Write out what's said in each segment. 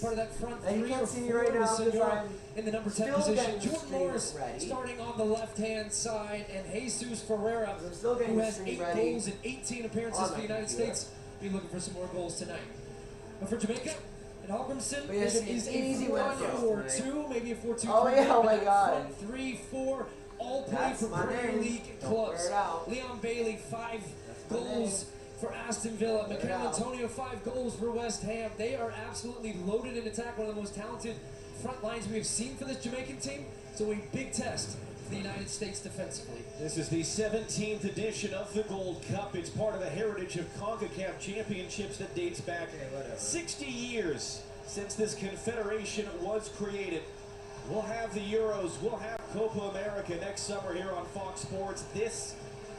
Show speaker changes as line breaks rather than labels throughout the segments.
part of that front
And you
three or
can't see me
four
right now
with
because
Senora
I'm
in the number 10
still
position.
getting the
Jordan
stream
Morris
ready.
starting on the left-hand side, and Jesus Ferreira,
I'm still getting
who
the
has
stream
8
ready
goals in 18 appearances
on
for
my
the United
computer.
States, be looking for some more goals tonight. But for Jamaica and Hallgrimson,
But yeah,
this
it's an
is
easy
a
win for us
4-2, maybe a 4-2-3.
Oh, yeah, oh my
that
God.
Front 3-4, all play
That's
for
my
Premier
name.
League
Don't wear
clubs.
it out.
Leon Bailey, 5
my
goals for Aston Villa.
Wear it
Mikel
out.
Antonio, 5 goals for West Ham. They are absolutely loaded in attack, one of the most talented front lines we have seen for this Jamaican team. So a big test for the United States defensively.
This is the 17th edition of the Gold Cup. It's part of the heritage of CONCACAF championships that dates back 60 years since this confederation was created. We'll have the Euros, we'll have Copa America next summer here on Fox Sports. This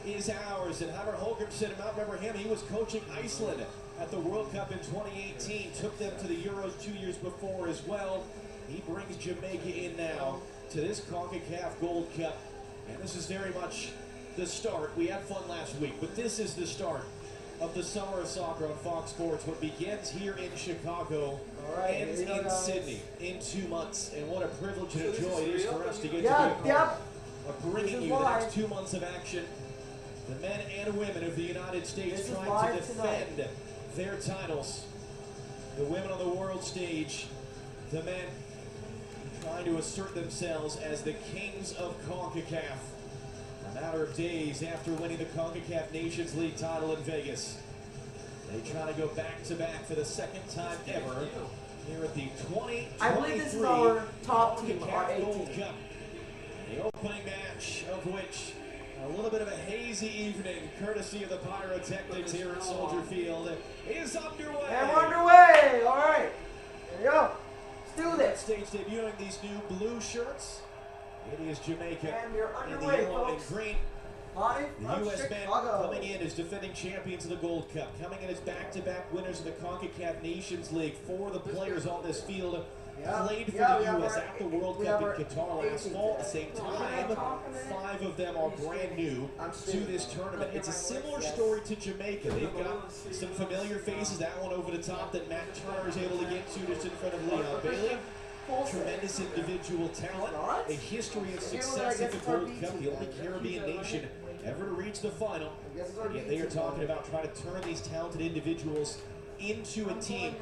is ours. And Hunter Holgerson, and I remember him, he was coaching Iceland at the World Cup in 2018, took them to the Euros 2 years before as well. He brings Jamaica in now to this CONCACAF Gold Cup. And this is very much the start. We had fun last week, but this is the start of the summer of soccer on Fox Sports. What begins here in Chicago ends in Sydney in 2 months. And what a privilege and a joy it is for us to get to be a part of bringing you the next 2 months of action. The men and women of the United States trying to defend their titles. The women on the world stage, the men trying to assert themselves as the kings of CONCACAF. A matter of days after winning the CONCACAF Nations League title in Vegas. They try to go back-to-back for the second time ever here at the 2023
I believe this is our top team, our
CONCACAF
A
Gold
team.
Cup. The opening match of which a little bit of a hazy evening, courtesy of the pyrotechnics here at Soldier Field, is underway.
And we're underway. All right. There you go. Let's do this.
Stage debuting these new blue shirts. It is Jamaica
And we're
in the
underway,
yellow
folks.
and green.
Live
The
from
U.S. men
Chicago.
coming in as defending champions of the Gold Cup, coming in as back-to-back winners of the CONCACAF Nations League. 4 of the players on this field played for the U.S. at the World Cup in Qatar last fall. At the same time, 5 of them are brand new to this tournament. It's a similar story to Jamaica. They've got some familiar faces. That one over the top that Matt Turner is able to get to just in front of Leon Bailey. Tremendous individual talent, a history of success at the Gold Cup, the only Caribbean nation ever to reach the final. And yet they are talking about trying to turn these talented individuals into a team.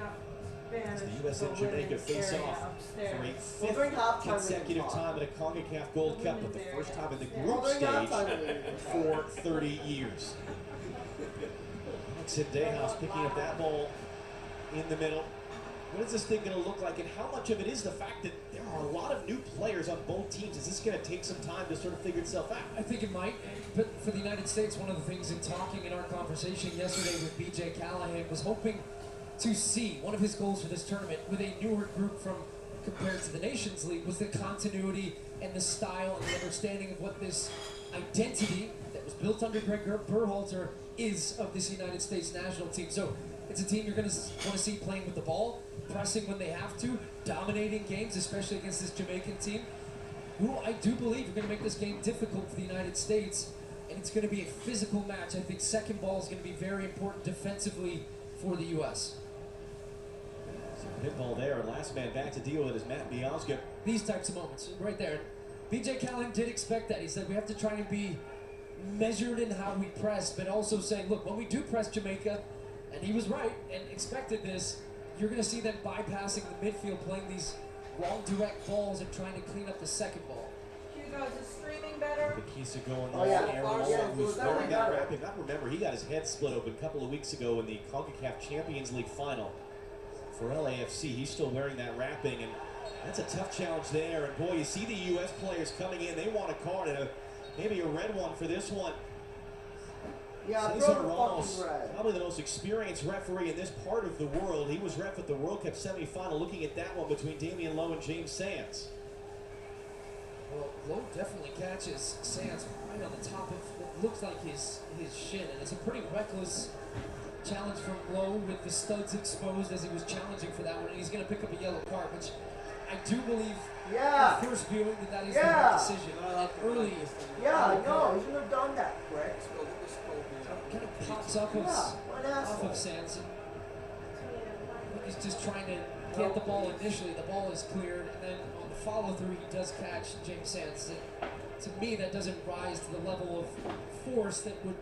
As the U.S. and Jamaica face off for a 5th consecutive time at a CONCACAF Gold Cup, but the first time in the group stage for 30 years. Sid Dehaus picking up that ball in the middle. What is this thing going to look like, and how much of it is the fact that there are a lot of new players on both teams? Is this going to take some time to sort of figure itself out?
I think it might, but for the United States, one of the things in talking in our conversation yesterday with BJ Callahan was hoping to see one of his goals for this tournament with a newer group from compared to the Nations League was the continuity and the style and the understanding of what this identity that was built under Greg Berhalter is of this United States national team. So it's a team you're going to want to see playing with the ball, pressing when they have to, dominating games, especially against this Jamaican team, who I do believe are going to make this game difficult for the United States, and it's going to be a physical match. I think second ball is going to be very important defensively for the U.S.
Hit ball there, and last man back to deal with is Matt Biazga.
These types of moments, right there. BJ Callahan did expect that. He said we have to try and be measured in how we press, but also saying, look, when we do press Jamaica, and he was right and expected this, you're going to see them bypassing the midfield, playing these long direct balls and trying to clean up the second ball.
Hugo, is the streaming better?
Bakisa going
Oh, yeah.
Aaron
Yeah,
Long, who's
that
wearing
one
that
got it.
wrapping. I remember he got his head split open a couple of weeks ago in the CONCACAF Champions League final for LAFC. He's still wearing that wrapping, and that's a tough challenge there. And boy, you see the U.S. players coming in. They want a card and maybe a red one for this one.
Yeah,
Cesar
throw the
Ramos,
fucking red.
probably the most experienced referee in this part of the world. He was ref at the World Cup semifinal, looking at that one between Damian Lowe and James Sands.
Well, Lowe definitely catches Sands right on the top of what looks like his shin, and it's a pretty reckless challenge from Lowe with the studs exposed as he was challenging for that one, and he's going to pick up a yellow card, which I do believe at first viewing that is the right decision. Early.
Yeah, no, he should have done that quick.
Kind of pops up off of Sands. And he's just trying to get the ball initially. The ball is cleared, and then on the follow-through, he does catch James Sands. To me, that doesn't rise to the level of force that would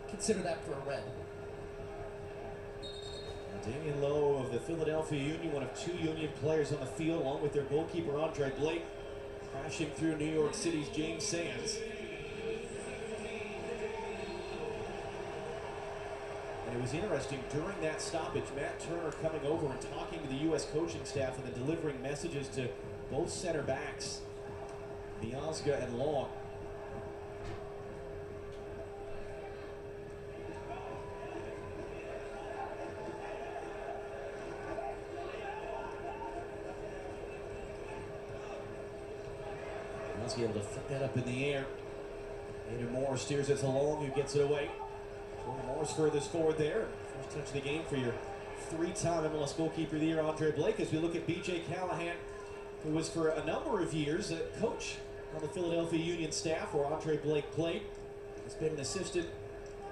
consider that for a red.
Damian Lowe of the Philadelphia Union, one of two Union players on the field, along with their goalkeeper Andre Blake, crashing through New York City's James Sands. And it was interesting, during that stoppage, Matt Turner coming over and talking to the U.S. coaching staff and then delivering messages to both center backs, Miazga and Long. Miazga able to flick that up in the air. Andrew Moore steers it along, who gets it away. Moore's furthest forward there. First touch of the game for your three-time MLS goalkeeper of the year, Andre Blake, as we look at B.J. Callahan, who was for a number of years a coach on the Philadelphia Union staff where Andre Blake played. He's been an assistant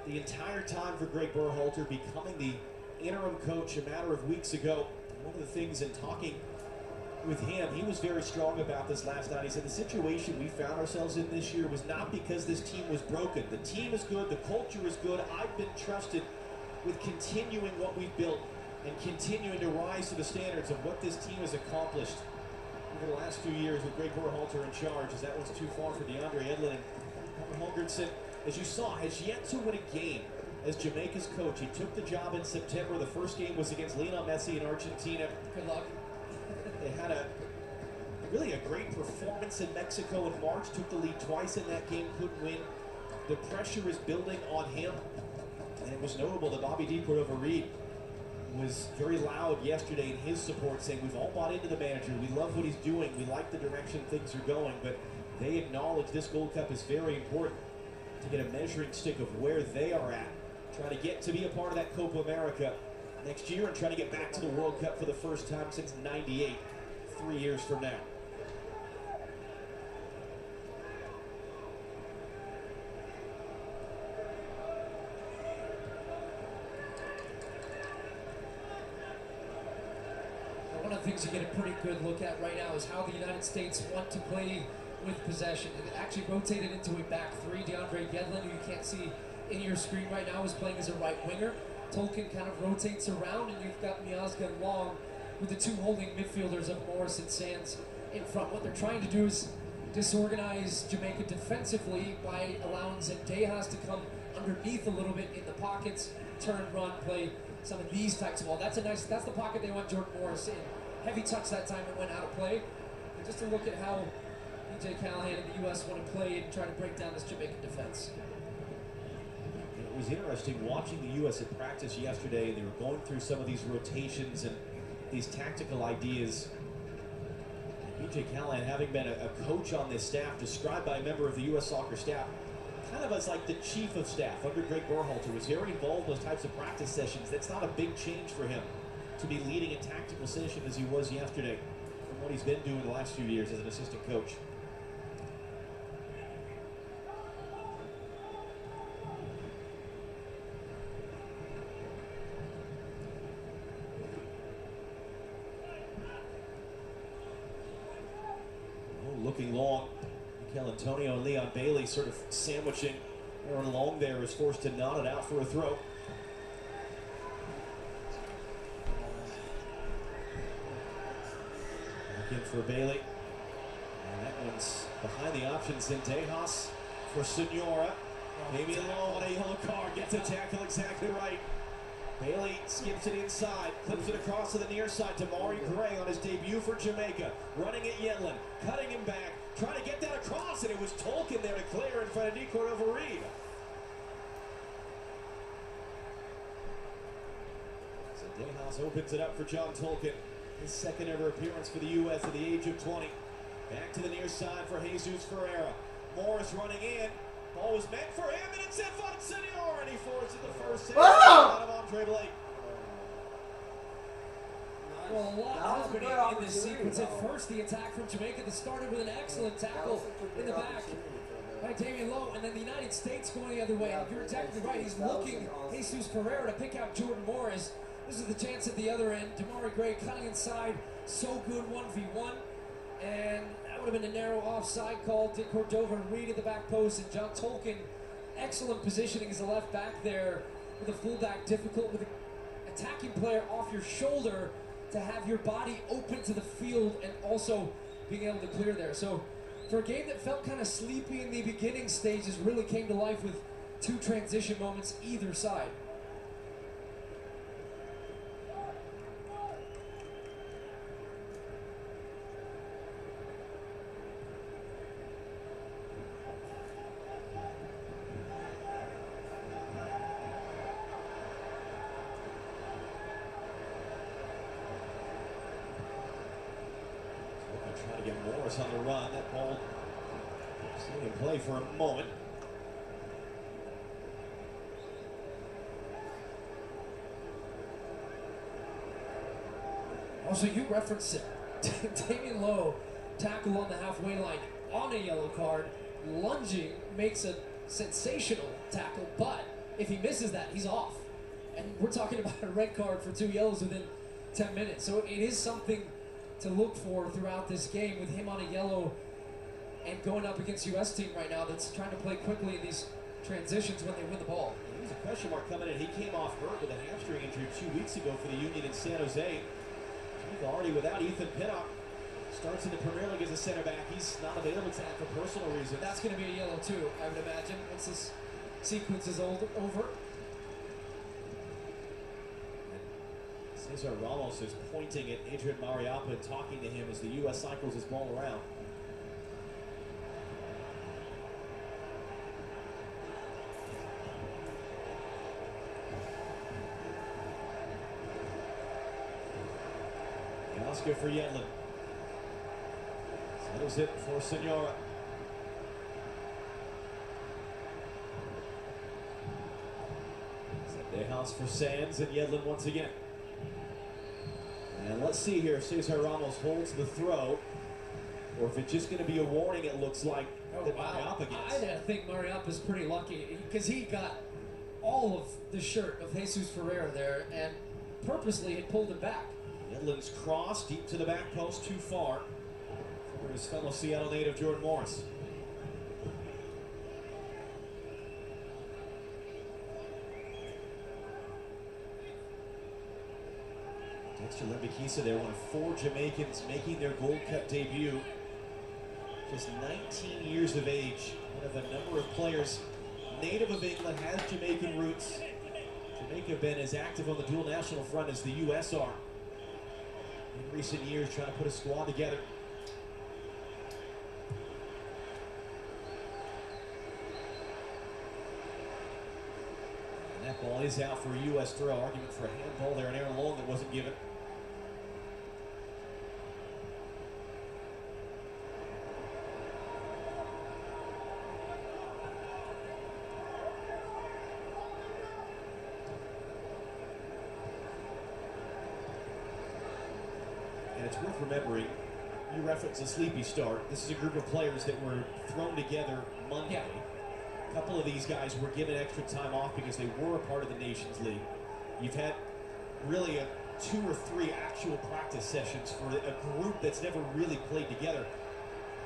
the entire time for Greg Berhalter, becoming the interim coach a matter of weeks ago. And one of the things in talking with him, he was very strong about this last night. He said the situation we found ourselves in this year was not because this team was broken. The team is good, the culture is good. I've been trusted with continuing what we've built and continuing to rise to the standards of what this team has accomplished over the last few years with Greg Berhalter in charge, as that one's too far for DeAndre Edlin. And Holmgren, as you saw, has yet to win a game as Jamaica's coach. He took the job in September. The first game was against Lionel Messi in Argentina.
Good luck.
They had really a great performance in Mexico in March, took the lead twice in that game, couldn't win. The pressure is building on him, and it was notable that Bobby D. Cordova-Reid was very loud yesterday in his support, saying we've all bought into the manager, we love what he's doing, we like the direction things are going, but they acknowledge this Gold Cup is very important to get a measuring stick of where they are at, trying to get to be a part of that Copa America next year and trying to get back to the World Cup for the first time since '98. 3 years from now.
One of the things you get a pretty good look at right now is how the United States want to play with possession. It actually rotated into a back three. DeAndre Gedlin, who you can't see in your screen right now, is playing as a right winger. Tolkien kind of rotates around, and you've got Miazga and Long with the two holding midfielders of Morris and Sands in front. What they're trying to do is disorganize Jamaica defensively by allowing Zendejas to come underneath a little bit in the pockets, turn, run, play some of these types of ball. That's the pocket they want Jordan Morris in. Heavy touch that time, it went out of play. But just to look at how B.J. Callahan and the U.S. want to play and try to break down this Jamaican defense.
It was interesting watching the U.S. at practice yesterday. They were going through some of these rotations and these tactical ideas. B.J. Callahan, having been a coach on this staff, described by a member of the U.S. soccer staff, kind of as like the chief of staff under Greg Berhalter, was very involved in those types of practice sessions. That's not a big change for him to be leading a tactical session as he was yesterday from what he's been doing the last few years as an assistant coach. Looking long, Mikel Antonio and Leon Bailey sort of sandwiching. Aaron Long there is forced to nod it out for a throw. Back in for Bailey. And that one's behind the options. Zendejas for Senora. Damian Lowe on a yellow card, gets a tackle exactly right. Bailey skips it inside, clips it across to the near side to Maury Gray on his debut for Jamaica. Running at Yedlin, cutting him back, trying to get that across, and it was Tolkien there to clear in front of D. Cordova-Reid. So Dejas opens it up for John Tolkien. His second ever appearance for the U.S. at the age of 20. Back to the near side for Jesus Ferreira. Morris running in. Ball was meant for him, and it's Stefan Senor, and he forces the first save out of Andre Blake.
Well, a lot happening in this sequence. At first, the attack from Jamaica that started with an excellent tackle in the back by Damian Lowe, and then the United States going the other way. And you're exactly right. He's looking Jesus Ferreira to pick out Jordan Morris. This is the chance at the other end. Damari Gray cutting inside, so good 1v1. And that would have been a narrow offside call. Dick Cordova, Reed at the back post, and John Tolkien. Excellent positioning as a left back there with a fullback. Difficult with an attacking player off your shoulder to have your body open to the field and also being able to clear there. So for a game that felt kind of sleepy in the beginning stages, really came to life with 2 transition moments either side.
Trying to get Morris on the run. That ball stayed in play for a moment.
Also, you referenced it. Damian Lowe, tackle on the halfway line on a yellow card. Lunging makes a sensational tackle, but if he misses that, he's off. And we're talking about a red card for 2 yellows within 10 minutes. So it is something to look for throughout this game with him on a yellow and going up against US team right now that's trying to play quickly in these transitions when they win the ball.
There's a question mark coming in. He came off hurt with a hamstring injury 2 weeks ago for the Union in San Jose. He's already without Ethan Pinnock. Starts in the Premier League as a center back. He's not available to act for personal reasons.
That's going to be a yellow too, I would imagine, once this sequence is over.
Cesar Ramos is pointing at Adrian Mariappa and talking to him as the U.S. cycles his ball around. And Oscar for Yedlin. Settles it for Senora. Dejas for Sands and Yedlin once again. And let's see here if Cesar Ramos holds the throw, or if it's just going to be a warning, it looks like, that Mariappa gets.
I think Mariappa's pretty lucky because he got all of the shirt of Jesus Ferreira there and purposely had pulled him back.
Yedlin's cross deep to the back post, too far for his fellow Seattle native Jordan Morris. Dexter Limbikisa there, one of 4 Jamaicans making their Gold Cup debut. Just 19 years of age, one of a number of players native of England, has Jamaican roots. Jamaica been as active on the dual national front as the U.S. are in recent years, trying to put a squad together. And that ball is out for a U.S. throw. Argument for a handball there, and Aaron Long that wasn't given. And it's worth remembering, you referenced a sleepy start. This is a group of players that were thrown together Monday.
Yeah.
A couple of these guys were given extra time off because they were a part of the Nations League. You've had really 2 or 3 actual practice sessions for a group that's never really played together.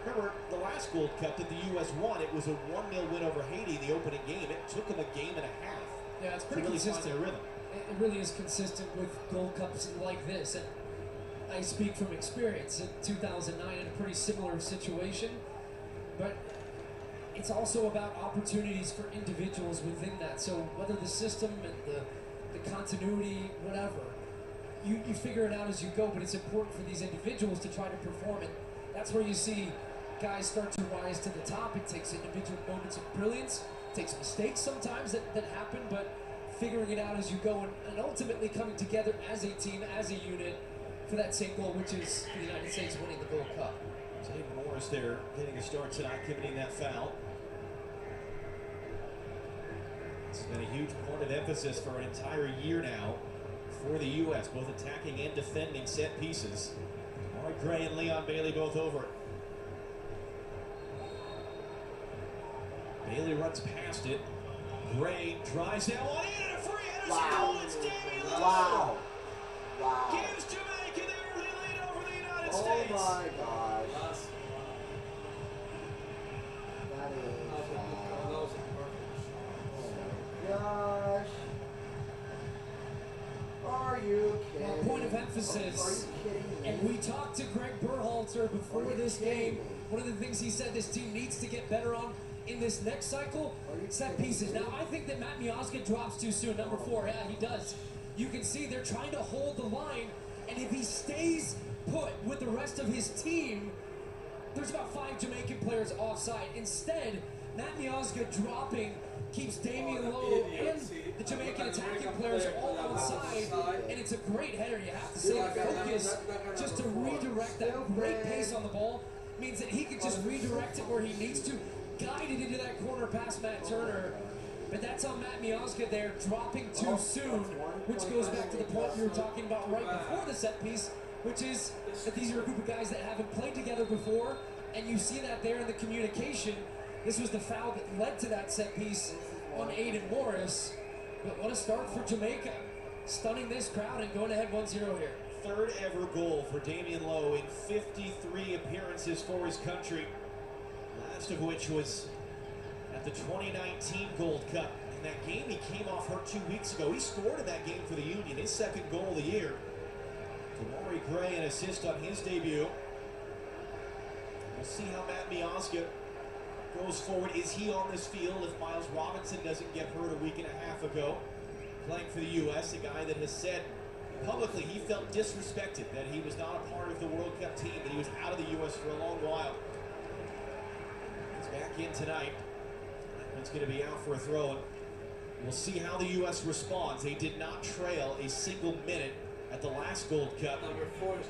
Remember, the last Gold Cup that the U.S. won, it was a 1-0 win over Haiti in the opening game. It took them a game and a half
Yeah, it's pretty
to really
consistent.
find their rhythm.
It really is consistent with Gold Cups like this. And I speak from experience. In 2009, in a pretty similar situation, but it's also about opportunities for individuals within that. So whether the system and the continuity, whatever, you figure it out as you go, but it's important for these individuals to try to perform it. That's where you see guys start to rise to the top. It takes individual moments of brilliance, it takes mistakes sometimes that happen, but figuring it out as you go and ultimately coming together as a team, as a unit, for that same goal, which is the United States winning the Gold Cup.
Dave Morris there getting a start tonight, committing that foul. It's been a huge point of emphasis for an entire year now for the U.S., both attacking and defending set pieces. Mark Gray and Leon Bailey both over it. Bailey runs past it. Gray drives that one in and a free header.
Wow.
It's Damian Lowe.
Wow. Wow.
Gives Jamaica the early lead over the United
Oh
States.
my gosh. That is. Oh my gosh. Are you kidding?
Well, point of emphasis.
Are you kidding me?
And we talked to Greg Berhalter before this game. One of the things he said this team needs to get better on in this next cycle, set pieces. Now, I think that Matt Miazga drops too soon, number 4. Yeah, he does. You can see they're trying to hold the line, and if he stays put with the rest of his team, there's about 5 Jamaican players offside. Instead, Matt Miazga dropping keeps Damian Lowe and the Jamaican attacking players all onside, and it's a great header. You have to say the focus just to redirect that great pace on the ball means that he can just redirect it where he needs to, guide it into that corner past Matt Turner. But that's on Matt Miazga there, dropping too soon, which goes back to the point we were talking about right before the set piece, which is that these are a group of guys that haven't played together before, and you see that there in the communication. This was the foul that led to that set piece on Aiden Morris. But what a start for Jamaica, stunning this crowd and going ahead 1-0 here.
Third ever goal for Damian Lowe in 53 appearances for his country, last of which was at the 2019 Gold Cup. In that game, he came off hurt 2 weeks ago. He scored in that game for the Union, his second goal of the year. Damari Gray an assist on his debut. We'll see how Matt Miazga goes forward. Is he on this field if Miles Robinson doesn't get hurt a week and a half ago? Playing for the U.S., a guy that has said publicly he felt disrespected, that he was not a part of the World Cup team, that he was out of the U.S. for a long while. He's back in tonight. He's going to be out for a throw, and we'll see how the U.S. responds. They did not trail a single minute at the last Gold Cup.
Number 4 is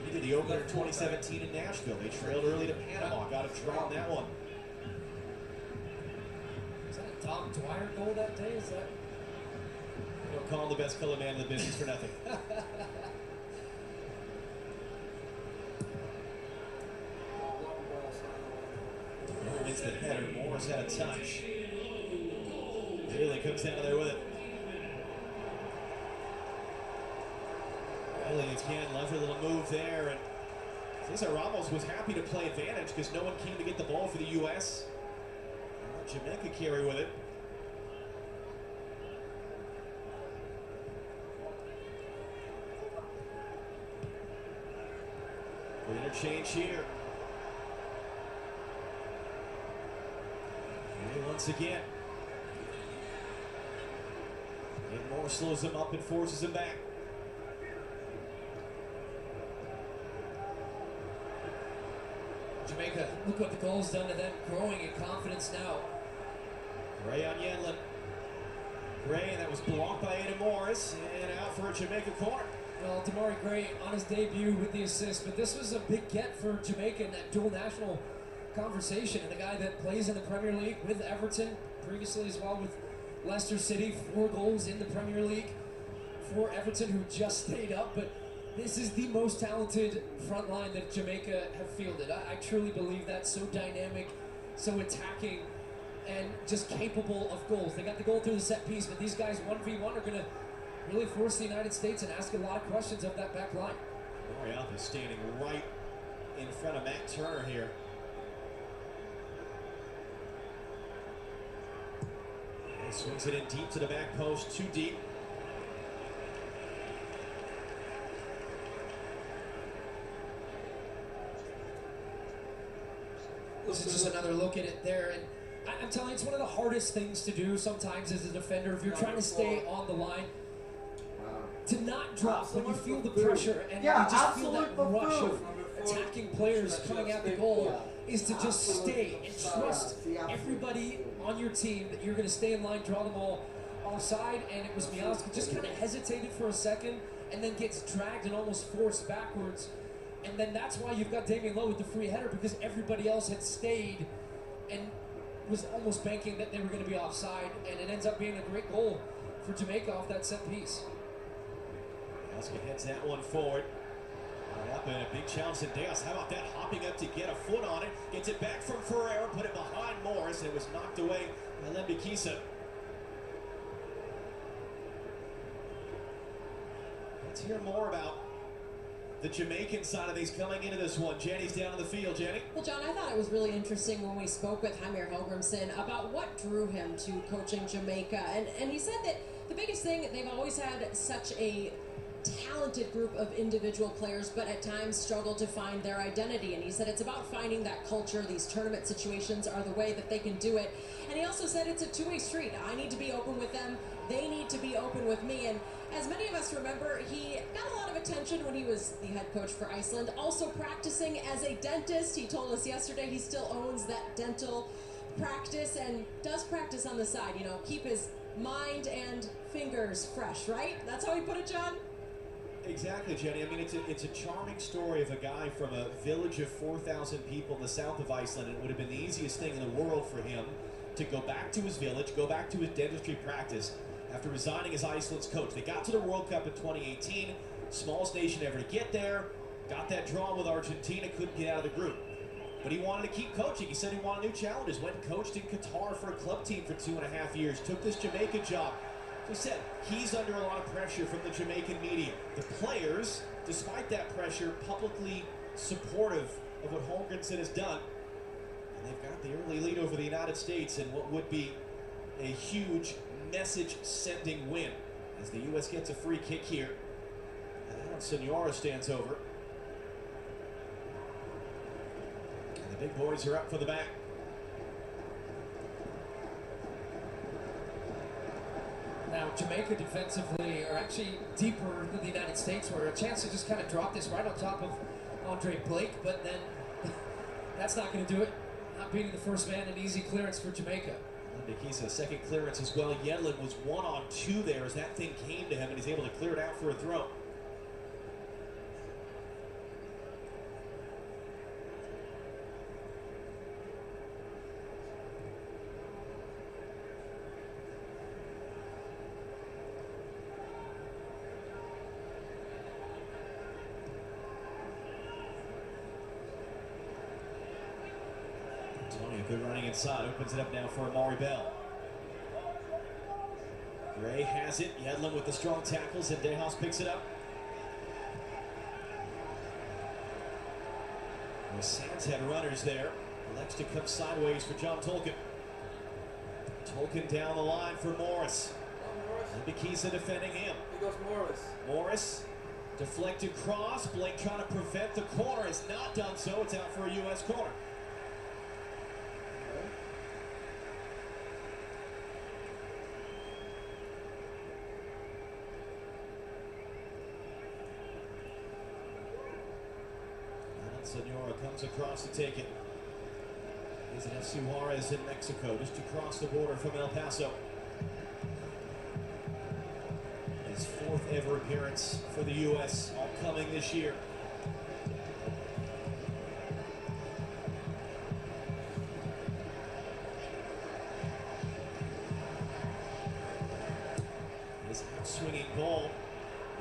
He did the opener in 2017 in Nashville. They trailed early to Panama, got a draw on that one.
Is that a Tom Dwyer goal that day? Is that?
You don't call him the best color man in the business for nothing. It's the header. Morris had a touch. Really comes down there with it. Really again, lovely little move there. And Cesar Ramos was happy to play advantage because no one came to get the ball for the U.S. Jamaica carry with it. The interchange here. And once again. And Moore slows him up and forces him back.
Jamaica, look what the goal's done to them, growing in confidence now.
Gray on Yedlin. Gray, and that was blocked by Aiden Morris, and out for a Jamaica corner.
Well, Damari Gray on his debut with the assist, but this was a big get for Jamaica in that dual national conversation. And a guy that plays in the Premier League with Everton, previously as well with Leicester City, 4 goals in the Premier League for Everton, who just stayed up. But this is the most talented front line that Jamaica have fielded. I truly believe that. So dynamic, so attacking, and just capable of goals. They got the goal through the set piece, but these guys 1v1 are going to really force the United States and ask a lot of questions of that back line.
Morialp is standing right in front of Matt Turner here. He swings it in deep to the back post, too deep.
This is just another look at it there, and I'm telling you, it's one of the hardest things to do sometimes as a defender if you're trying to stay on the line. To not drop when you feel the pressure and you just feel that rush of attacking players coming at the goal is to just stay and trust everybody on your team that you're going to stay in line, draw them all offside. And it was Miazga just kind of hesitated for a second and then gets dragged and almost forced backwards. And then that's why you've got Damian Lowe with the free header, because everybody else had stayed and was almost banking that they were going to be offside. And it ends up being a great goal for Jamaica off that set piece.
Miazga heads that one forward. Up and a big challenge to Deus. How about that? Hopping up to get a foot on it. Gets it back from Ferreira. Put it behind Morris. And it was knocked away by Lembikisa. hear more about the Jamaican side of things coming into this one. Jenny's down in the field. Jenny?
Well, John, I thought it was really interesting when we spoke with Jaime Helgrimson about what drew him to coaching Jamaica. And he said that the biggest thing, they've always had such a talented group of individual players, but at times struggle to find their identity. And he said it's about finding that culture. These tournament situations are the way that they can do it. And he also said it's a two-way street. I need to be open with them. They need to be open with me. And as many of us remember, he got a lot of attention when he was the head coach for Iceland, also practicing as a dentist. He told us yesterday he still owns that dental practice and does practice on the side, you know, keep his mind and fingers fresh, right? That's how he put it, John?
Exactly, Jenny. I mean, it's a charming story of a guy from a village of 4,000 people in the south of Iceland. It would have been the easiest thing in the world for him to go back to his village, go back to his dentistry practice after resigning as Iceland's coach. They got to the World Cup in 2018, smallest nation ever to get there, got that draw with Argentina, couldn't get out of the group. But he wanted to keep coaching. He said he wanted new challenges, went and coached in Qatar for a club team for 2.5 years, took this Jamaica job. He said he's under a lot of pressure from the Jamaican media. The players, despite that pressure, publicly supportive of what Holmgrenson has done. And they've got the early lead over the United States in what would be a huge message-sending win as the U.S. gets a free kick here. And Senora stands over. And the big boys are up for the back.
Now, Jamaica defensively are actually deeper than the United States, where a chance to just kind of drop this right on top of Andre Blake, but then that's not going to do it. Not beating the first man, an easy clearance for Jamaica.
Nikisa, second clearance as well. Yedlin was 1-on-2 there as that thing came to him, and he's able to clear it out for a throw. Antonio, good running inside, opens it up now for Amari Bell. Gray has it, Yedlin with the strong tackles, and Dejas picks it up. The Sands had runners there. Elects to come sideways for John Tolkien. Tolkien down the line for Morris. And Nikisa defending him.
Here goes Morris.
Morris, deflected cross. Blake trying to prevent the corner. Has not done so. It's out for a U.S. corner. Senora comes across to take it. He's an FC Juarez in Mexico, just across the border from El Paso. His fourth ever appearance for the U.S., all coming this year. His swinging ball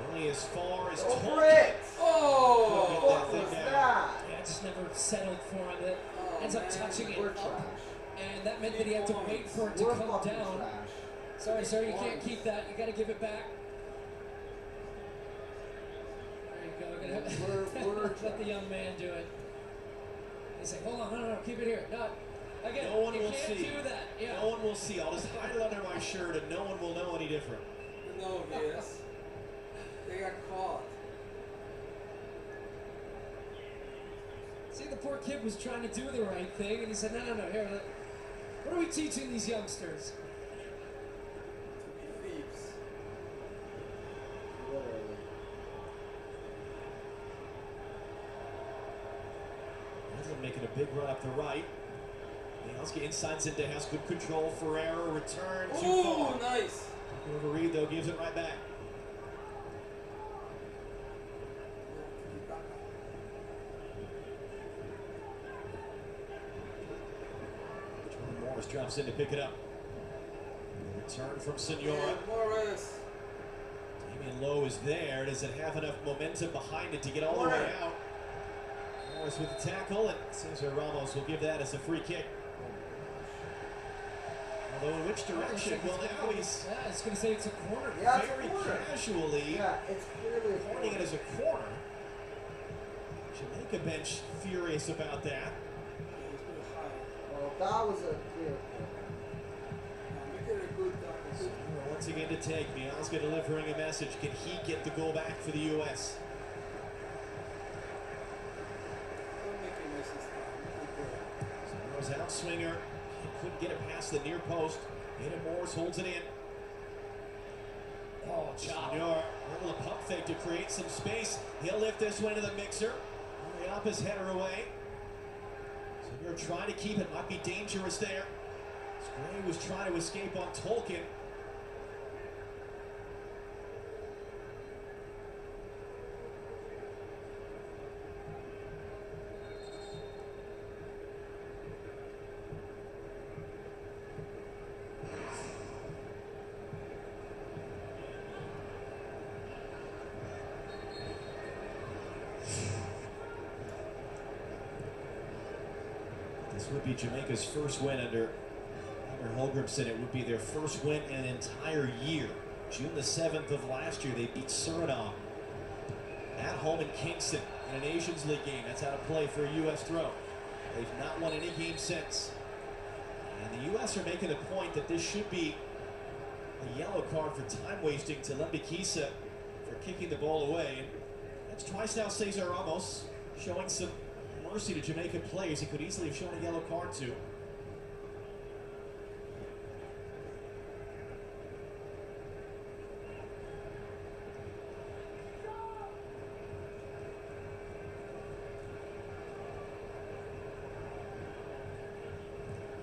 only as far as Tolkien.
Oh,
what
was that?
Yeah, it just never settled for him. It ends up touching it up, and that meant that he had to wait for it to come down. Sorry, sir, you can't keep that. You got to give it back. There you go. Let the young man do it. He's like, hold on, no, keep it here. No, again,
no one
you
will
can't
see.
do that. Yeah.
No one will see. I'll just hide it under my shirt, and no one will know any different.
No, yes. They got caught.
See, the poor kid was trying to do the right thing, and he said, no, here, what are we teaching these youngsters?
To be thieves.
Yedlin making a big run up the right. Bielski inside Zinda has good control. Ferreira return too far.
Ooh, nice.
Whoever Reed, though, gives it right back. Morris drops in to pick it up. Return from Senora.
Yeah, Morris.
Damian Lowe is there. Does it have enough momentum behind it to get all the way out? Morris with the tackle, and Cesar Ramos will give that as a free kick. Well, Although in which direction? Well, now he's
Yeah, it's going to say it's a corner.
Yeah, it's a
very
corner.
casually
Yeah, it's clearly a
pointing it
corner.
as a corner. Jamaica bench furious about that.
Well, that was a clear
Once again to take, Miazga delivering a message. Can he get the goal back for the U.S.? Zamura's outswinger. He couldn't get it past the near post. Ada Morris holds it in.
Oh, job.
Senor, able to pump fake to create some space. He'll lift this one to the mixer. Hurry up his header away. Senor trying to keep it. Might be dangerous there. Gray was trying to escape on Tolkien. This would be Jamaica's first win under Holgrimson. It would be their first win in an entire year. June the 7th of last year, they beat Suriname at home in Kingston in a Nations League game. That's out of play for a U.S. throw. They've not won any game since. And the U.S. are making a point that this should be a yellow card for time wasting to Lembikisa for kicking the ball away. And that's twice now Cesar Ramos showing some mercy to Jamaican players. He could easily have shown a yellow card to.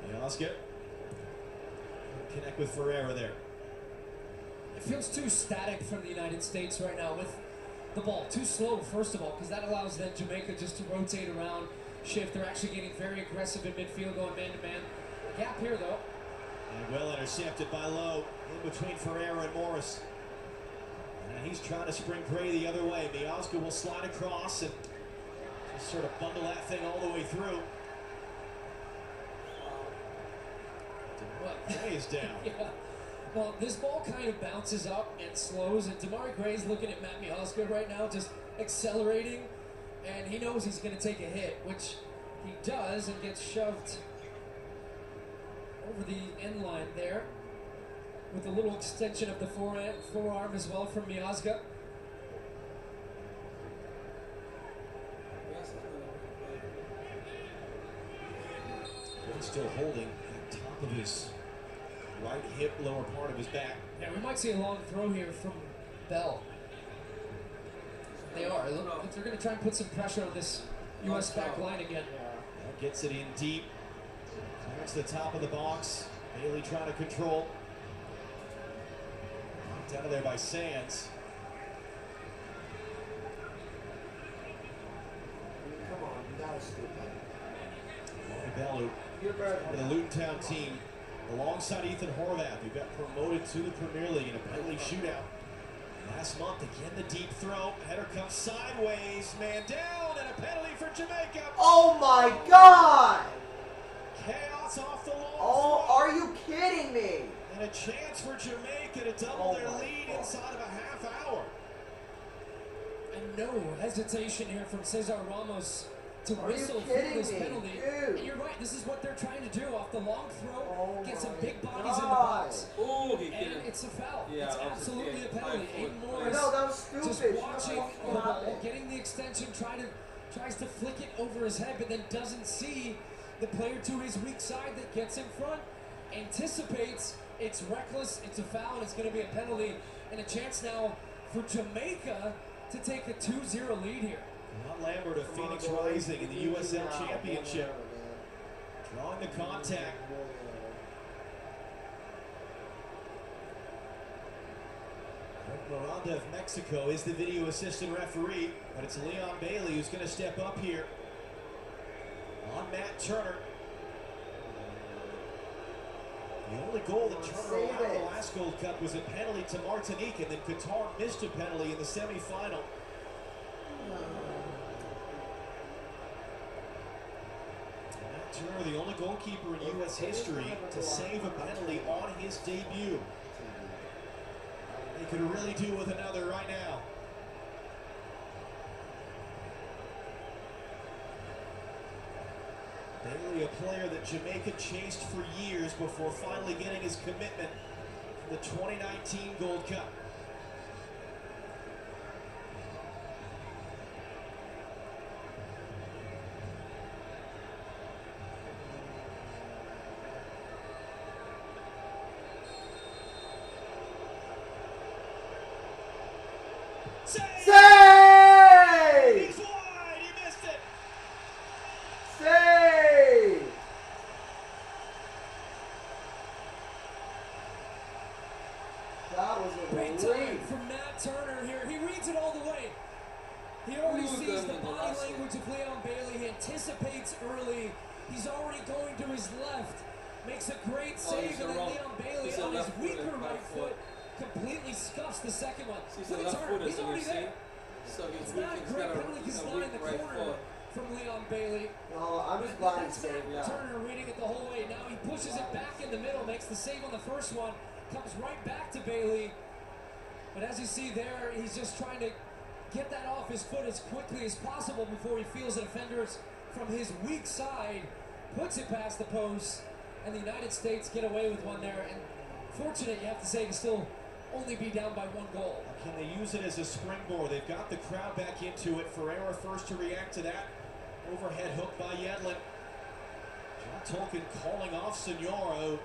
Miazga connect with Ferreira there.
It feels too static from the United States right now with the ball. Too slow, first of all, because that allows then Jamaica just to rotate around, shift. They're actually getting very aggressive in midfield, going man-to-man. Gap here, though.
And well intercepted by Lowe in between Ferreira and Morris. And he's trying to spring Gray the other way. Miazga will slide across and just sort of bundle that thing all the way through. Gray is down.
Yeah. Well, this ball kind of bounces up and slows, and Damari Gray's looking at Matt Miazga right now, just accelerating, and he knows he's going to take a hit, which he does, and gets shoved over the end line there, with a little extension of the forearm as well from Miazga.
He's still holding the top of his right hip, lower part of his back.
Yeah, we might see a long throw here from Bell. They are. Look, they're going to try and put some pressure on this U.S. back line again.
Bell gets it in deep. Clears the top of the box. Bailey trying to control. Knocked out of there by Sands.
Come on, you gotta scoop that.
Bellu, part of the Luton Town team, alongside Ethan Horvath, who got promoted to the Premier League in a penalty shootout last month. Again, the deep throw. Header comes sideways. Man down, and a penalty for Jamaica.
Oh my God!
Chaos off the long
Oh,
throw.
are you kidding me?
And a chance for Jamaica to double their lead inside of a half hour.
And no hesitation here from Cesar Ramos to
Are you
whistle for
kidding
this
me,
penalty.
dude?
And you're right, this is what they're trying to do off the long throw,
Oh
get some
my
big bodies in the
God.
box.
Oh, he
And
did it.
it's a foul.
Yeah,
it's
that was a
absolutely a
kick.
penalty.
5
Aiden
foot.
Morris
No, that was stupid.
just
Shut
watching
up.
the ball,
Stop it.
getting the extension, tries to flick it over his head, but then doesn't see the player to his weak side that gets in front, anticipates, it's reckless, it's a foul, and it's going to be a penalty, and a chance now for Jamaica to take a 2-0 lead here.
Ron Lambert of Phoenix Rising in the USL Championship, drawing the contact. Miranda of Mexico is the video assistant referee, but it's Leon Bailey who's going to step up here on Matt Turner. The only goal that Turner allowed in the last Gold Cup was a penalty to Martinique, and then Qatar missed a penalty in the semifinal. Matt Turner, the only goalkeeper in U.S. history to save a penalty on his debut. He could really do with another right now. Bailey, a player that Jamaica chased for years before finally getting his commitment for the 2019 Gold Cup.
Save!
He's wide! He missed it!
Save! That was a
Big
relief.
time from Matt Turner here. He reads it all the way. He already sees the body language of Leon Bailey. He anticipates early. He's already going to his left. Makes a great save, and then Leon Bailey on his weaker right foot completely scuffs the second one. Look at Turner. He's already there. It's not a great penalty because it's not in the corner from Leon Bailey.
No, I'm just
But
glad he
that's
saved,
Matt
yeah.
Turner reading it the whole way. Now he pushes it back in the middle, makes the save on the first one, comes right back to Bailey. But as you see there, he's just trying to get that off his foot as quickly as possible before he feels the defenders from his weak side, puts it past the post, and the United States get away with one there. And fortunate, you have to say, to still only be down by one goal.
Can they use it as a springboard? They've got the crowd back into it. Ferreira first to react to that. Overhead hook by Yedlin. John Tolkien calling off Senora.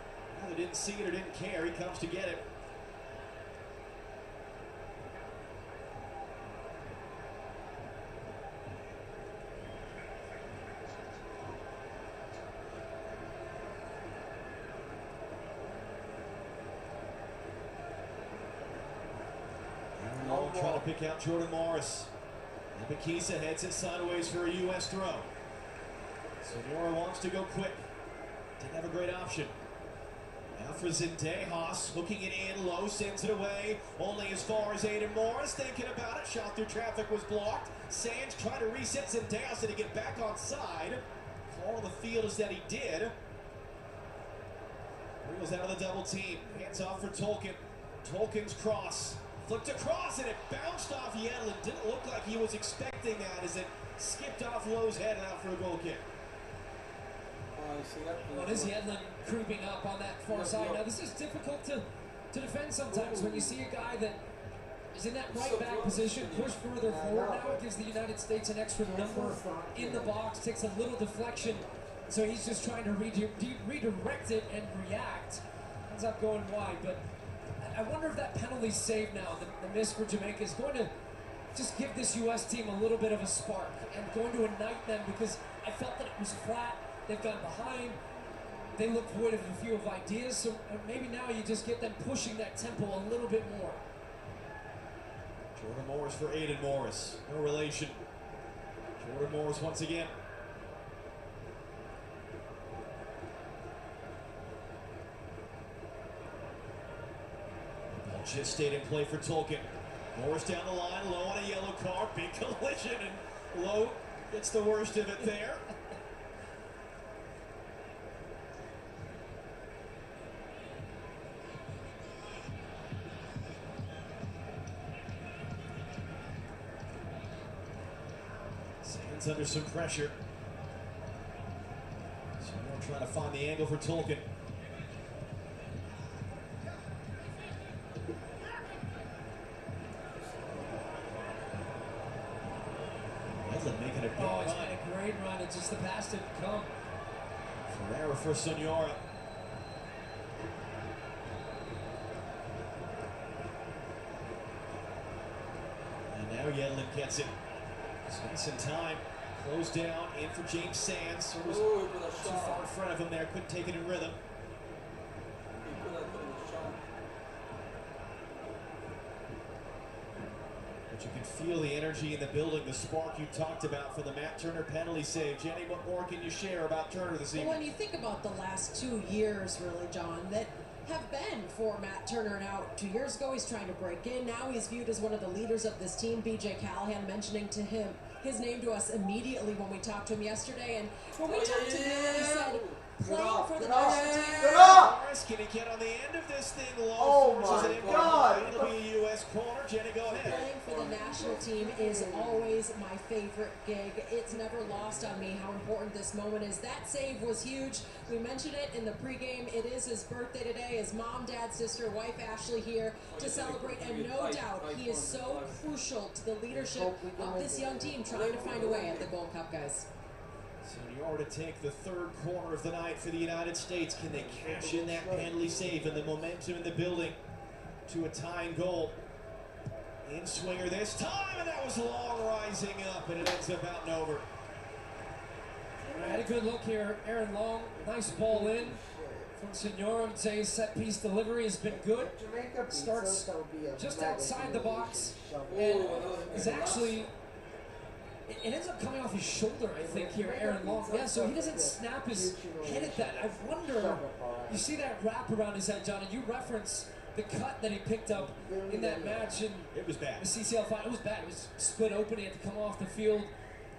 Either didn't see it or didn't care. He comes to get it. Long trying to pick out Jordan Morris. And Bakisa heads it sideways for a U.S. throw. Senora wants to go quick. Didn't have a great option. Now for Zendejas, hooking it in low, sends it away. Only as far as Aiden Morris, thinking about it. Shot through traffic was blocked. Sands trying to reset Zendejas to get back on side. Call on the field is that he did. Wheels out of the double team. Hands off for Tolkien. Tolkien's cross. Flipped across and it bounced off Yedlin. Didn't look like he was expecting that as it skipped off Lowe's head and out for a goal kick.
Well, is Yedlin creeping up on that far side? Now, this is difficult to defend sometimes when you see a guy that is in that right back position, push further forward. Now it gives the United States an extra number in the box, takes a little deflection. So he's just trying to redirect it and react. Ends up going wide, but I wonder if that penalty save now, the miss for Jamaica, is going to just give this U.S. team a little bit of a spark and going to ignite them, because I felt that it was flat. They've gone behind. They look void of a few of ideas, so maybe now you just get them pushing that tempo a little bit more.
Jordan Morris for Aiden Morris. No relation. Jordan Morris once again. Just stayed in play for Tolkien. Morris down the line, Lowe on a yellow card, big collision, and Lowe gets the worst of it there. Sands under some pressure. So we're trying to find the angle for Tolkien. Making a big
Oh, it's
run.
been a great run. It's just the pass didn't come.
Ferreira for Senora. And now Yedlin gets it. Space and time. Closed down, in for James Sands. Who was too far in front of him there, couldn't take it in rhythm. But you can feel the energy in the building, the spark you talked about for the Matt Turner penalty save. Jenny, what more can you share about Turner this evening?
Well, when you think about the last 2 years, really, John, that have been for Matt Turner. Now, 2 years ago, he's trying to break in. Now he's viewed as one of the leaders of this team. BJ Callahan mentioning to him his name to us immediately when we talked to him yesterday. And when we talked to him, he said playing for the national team.
Good up!
Morris, can he get on the end of this thing? Low
Oh
forces
my
it in.
God.
It'll be a U.S. corner. Jenny, go ahead.
Playing for the national team is always my favorite gig. It's never lost on me how important this moment is. That save was huge. We mentioned it in the pregame. It is his birthday today. His mom, dad, sister, wife Ashley here to celebrate. And no doubt he is so crucial to the leadership of this young team trying to find a way at the Gold Cup, guys.
Senor to take the third corner of the night for the United States. Can they cash in that penalty save and the momentum in the building to a tying goal? In swinger this time, and that was long rising up, and it ends up out and over.
I had a good look here. Aaron Long, nice ball in from Senor. I would say his set piece delivery has been good. Starts just outside the box and is actually, it ends up coming off his shoulder, I think, here, Aaron Long. Yeah, so he doesn't snap his head at that. I wonder, you see that wrap around his head, John, and you reference the cut that he picked up in that match in
It was bad.
the CCL final. It was bad. It was split open. He had to come off the field.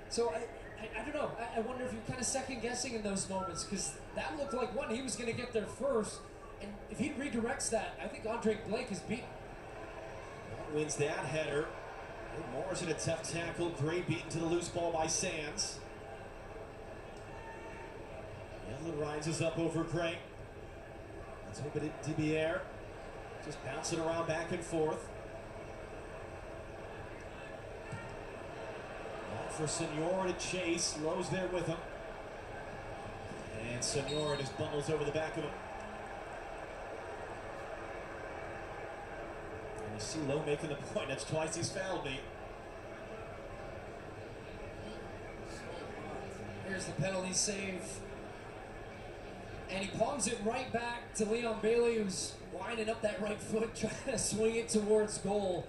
So I don't know. I wonder if you're kind of second guessing in those moments, because that looked like one, he was going to get there first. And if he redirects that, I think Andre Blake is beaten.
Wins that header. Morris in a tough tackle. Gray beaten to the loose ball by Sands. Yellen rises up over Gray. Let's hope it Dibier. Just bouncing around back and forth. Now for Senor to chase. Lowe's there with him. And Senor just bundles over the back of him. And you see Lowe making the point. That's twice he's fouled me.
Here's the penalty save. And he palms it right back to Leon Bailey, who's lining up that right foot, trying to swing it towards goal.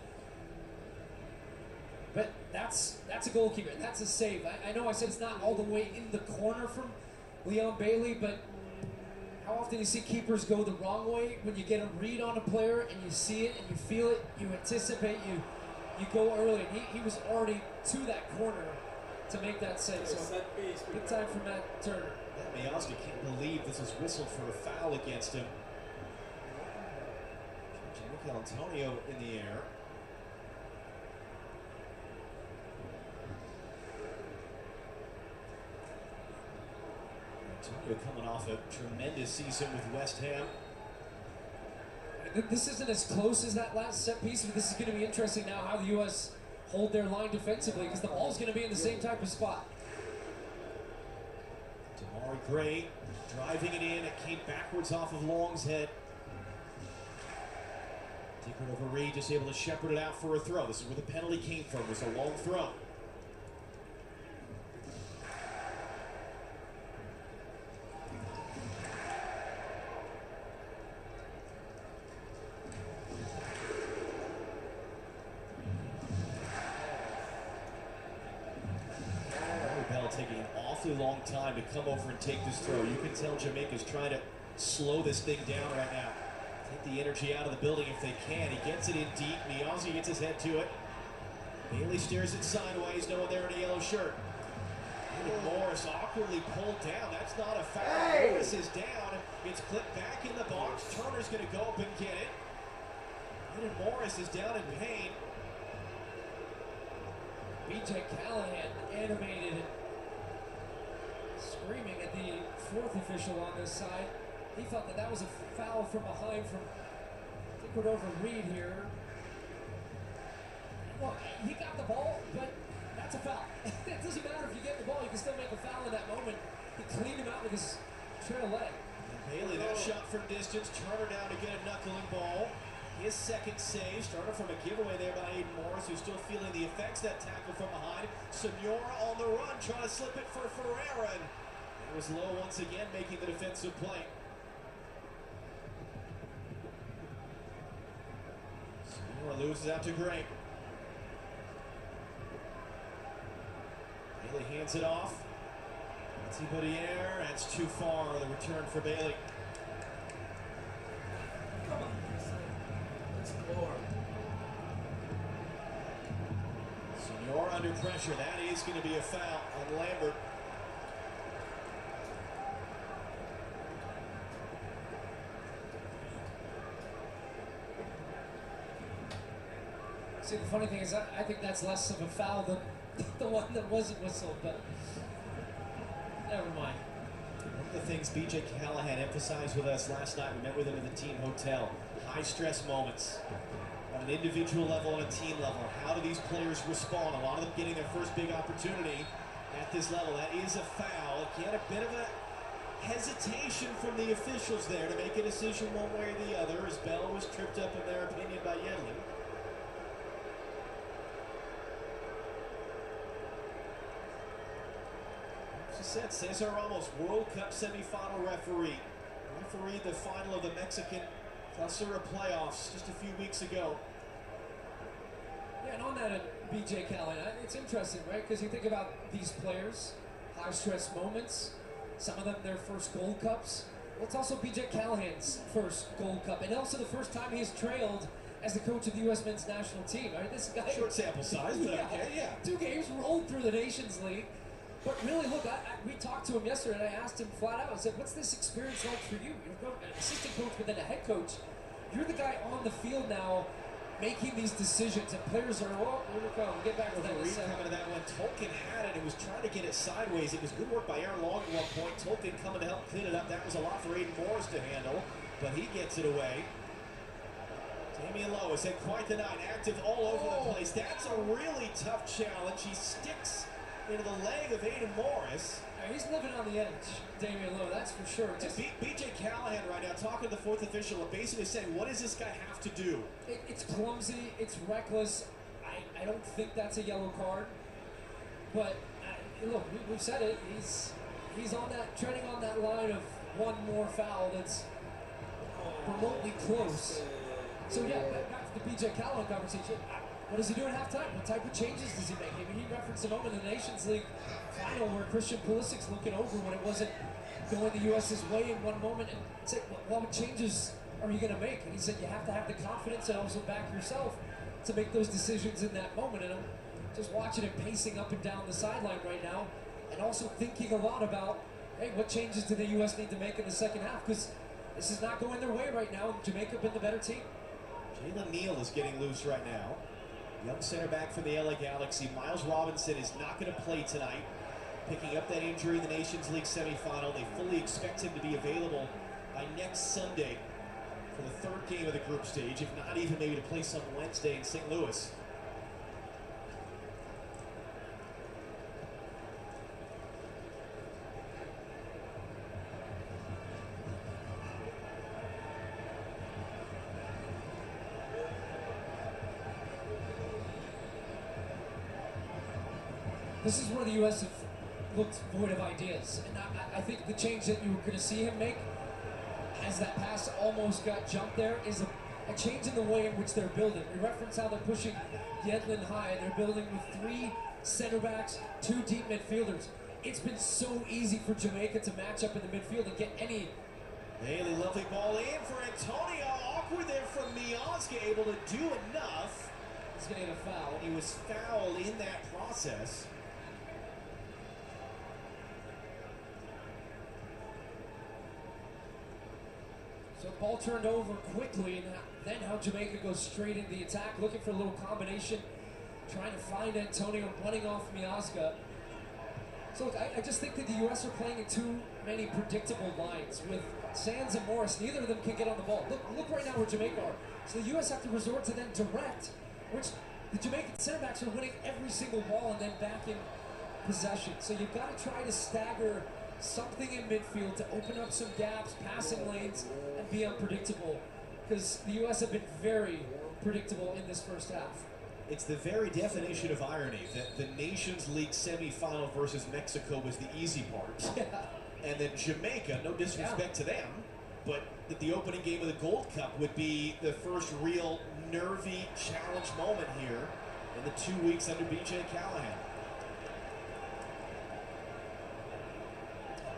But that's a goalkeeper. That's a save. I know I said it's not all the way in the corner from Leon Bailey, but how often do you see keepers go the wrong way when you get a read on a player and you see it and you feel it, you anticipate, you go early. And he was already to that corner to make that save. So good time for Matt Turner.
Miazga can't believe this is whistled for a foul against him. Jamaica Antonio in the air. Antonio coming off a tremendous season with West Ham.
This isn't as close as that last set piece, but this is going to be interesting now how the U.S. hold their line defensively, because the ball's going to be in the same type of spot.
Damari Gray driving it in. It came backwards off of Long's head. Take it over Reed, just able to shepherd it out for a throw. This is where the penalty came from, was a long throw. Taking an awfully long time to come over and take this throw. You can tell Jamaica's trying to slow this thing down right now. Take the energy out of the building if they can. He gets it in deep. Miazga gets his head to it. Bailey steers it sideways. No one there in a yellow shirt. Morris awkwardly pulled down. That's not a foul.
Hey!
Morris is down. It's clipped back in the box. Turner's going to go up and get it. And Morris is down in pain.
BJ Callahan animated, screaming at the fourth official on this side. He thought that was a foul from behind from Liquid over Reed here. Well, he got the ball, but that's a foul. It doesn't matter if you get the ball, you can still make a foul in that moment. He cleaned him out with his trail leg.
And Bailey, that shot from distance. Turner down to get a knuckling ball. His second save, started from a giveaway there by Aiden Morris, who's still feeling the effects. That tackle from behind. Senor on the run, trying to slip it for Ferreira. And it was Lowe once again making the defensive play. Senor loses out to Gray. Bailey hands it off. Dibier, that's too far. The return for Bailey. Senor under pressure. pressure. That is going to be a foul on Lambert.
See, the funny thing is, I think that's less of a foul than the one that wasn't whistled, but never mind.
One of the things B.J. Callahan emphasized with us last night, we met with him in the team hotel, high-stress moments on an individual level, on a team level. How do these players respond? A lot of them getting their first big opportunity at this level. That is a foul. Again, a bit of a hesitation from the officials there to make a decision one way or the other, as Bell was tripped up in their opinion by Yedlin. She said, Cesar Ramos, World Cup semifinal referee. Refereed the final of the Mexican Clausura playoffs just a few weeks ago.
Yeah, and on that, B.J. Callahan, it's interesting, right? Because you think about these players, high-stress moments, some of them their first Gold Cups. Well, it's also B.J. Callahan's first Gold Cup, and also the first time he's trailed as the coach of the U.S. men's national team. Right? This guy,
short sample size, but okay, yeah.
2 games rolled through the Nations League. But really, look, we talked to him yesterday, and I asked him flat out, I said, what's this experience like for you? You're an assistant coach, but then a head coach. You're the guy on the field now making these decisions, and players are, oh, here we come, we'll get back to that in a second.
Coming to that one, Tolkien had it and was trying to get it sideways. It was good work by Aaron Long at one point. Tolkien coming to help clean it up. That was a lot for Aiden Morris to handle, but he gets it away. Damian Lois had quite the night, active all over the place. That's a really tough challenge. He sticks into the leg of Aiden Morris.
Yeah, he's living on the edge, Damian Lowe, that's for sure.
Just B.J. Callahan right now talking to the fourth official and basically saying, what does this guy have to do?
It's clumsy, it's reckless. I don't think that's a yellow card. But look, we've said it. He's on that, treading on that line of one more foul that's remotely close. So yeah, back to the B.J. Callahan conversation. What does he do at halftime? What type of changes does he make? I mean, he referenced a moment in the Nations League final where Christian Pulisic's looking over when it wasn't going the U.S.'s way in one moment and said, well, what changes are you going to make? And he said, you have to have the confidence and also back yourself to make those decisions in that moment. And I'm just watching him pacing up and down the sideline right now and also thinking a lot about, hey, what changes do the U.S. need to make in the second half? Because this is not going their way right now. Jamaica been the better team.
Jalen Neal is getting loose right now. Young center back from the LA Galaxy. Miles Robinson is not going to play tonight, picking up that injury in the Nations League semifinal. They fully expect him to be available by next Sunday for the third game of the group stage, if not even maybe to play some Wednesday in St. Louis.
This is where the U.S. have looked void of ideas. And I think the change that you were going to see him make as that pass almost got jumped there is a change in the way in which they're building. We reference how they're pushing Yedlin high. They're building with 3 center backs, 2 deep midfielders. It's been so easy for Jamaica to match up in the midfield and get any.
Haley, lovely ball in for Antonio. Awkward there from Miazga, able to do enough.
He's going to get a foul.
He was fouled in that process.
So ball turned over quickly, and then how Jamaica goes straight into the attack, looking for a little combination, trying to find Antonio, running off Miazga. So look, I just think that the U.S. are playing in too many predictable lines with Sands and Morris. Neither of them can get on the ball. Look right now where Jamaica are. So the U.S. have to resort to then direct, which the Jamaican center backs are winning every single ball and then back in possession. So you've got to try to stagger something in midfield to open up some gaps, passing lanes, and be unpredictable. Because the U.S. have been very predictable in this first half.
It's the very definition of irony that the Nations League semifinal versus Mexico was the easy part.
Yeah.
And then Jamaica, no disrespect to them, but that the opening game of the Gold Cup would be the first real nervy challenge moment here in the 2 weeks under B.J. Callahan.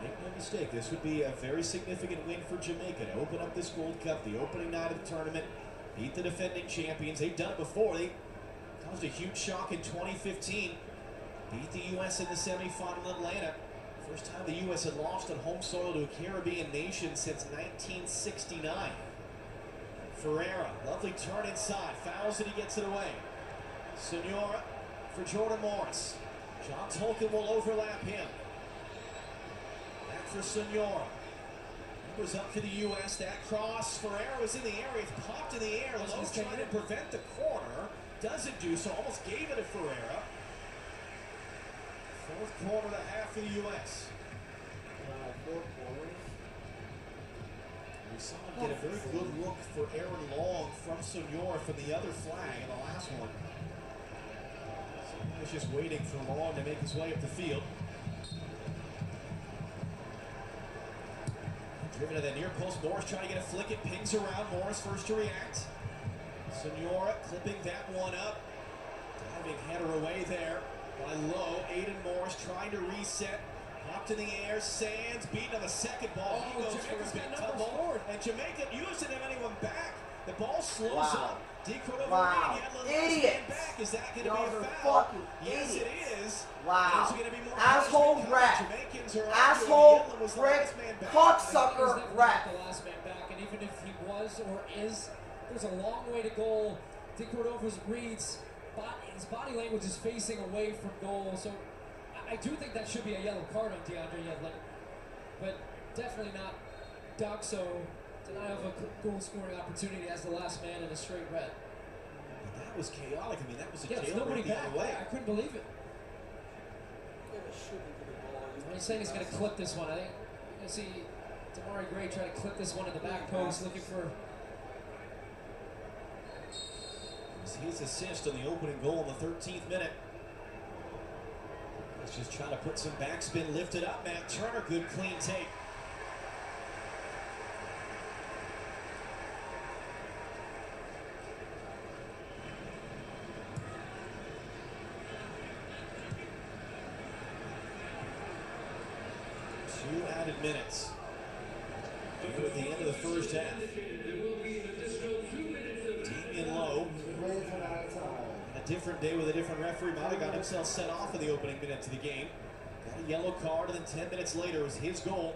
Make no mistake, this would be a very significant win for Jamaica to open up this Gold Cup, the opening night of the tournament, beat the defending champions. They've done it before. They caused a huge shock in 2015 beat the U.S. in the semifinal in Atlanta. First time the U.S. had lost on home soil to a Caribbean nation since 1969. Ferreira, lovely turn inside, fouls it, he gets it away. Senora for Jordan Morris. John Tolkien will overlap him. Back for Senora. Numbers up for the U.S. That cross, Ferreira was in the area, it's popped in the air. Lowe trying to prevent the corner. Doesn't do so, almost gave it to Ferreira. Fourth quarter of the half for the U.S.
Four quarters.
We saw him get a very good look for Aaron Long from Senora from the other flag in the last one. So he was just waiting for Long to make his way up the field. Driven to the near post, Morris trying to get a flick, it pings around, Morris first to react. Senora clipping that one up. Diving header away there by Lowe. Aiden Morris trying to reset. Popped in the air, Sands beaten on the second ball. He goes for a big tumble. And Jamaica used to have anyone back. The ball slows up. Decode over
Idiot.
back. Is that going to be a foul? Yes, it is.
Wow.
Is it gonna be more
Asshole ref.
Jamaicans are
Asshole
was the
prick.
last man back.
Cocksucker
He's
ref.
not the last man back, and even if he was or is, there's a long way to go. De Cordova's reads, his body language is facing away from goal, so I do think that should be a yellow card on DeAndre Yedlin, but definitely not Doxo. Denial of a goal-scoring opportunity as the last man in a straight red.
But that was chaotic. I mean, that was a
Yeah, there's nobody
jailbreak the
back.
other way.
I couldn't believe it. He's saying he's going to clip this one. I think you're going to see Damari Gray try to clip this one to the back post, looking for.
It was his assist on the opening goal in the 13th minute. He's just trying to put some backspin, lifted up. Matt Turner, good clean take. Two added minutes. Here at the end of the first half. Damian Lowe. A different day with a different referee. Might have got himself sent off in the opening minutes of the game. Got a yellow card, and then 10 minutes later was his goal.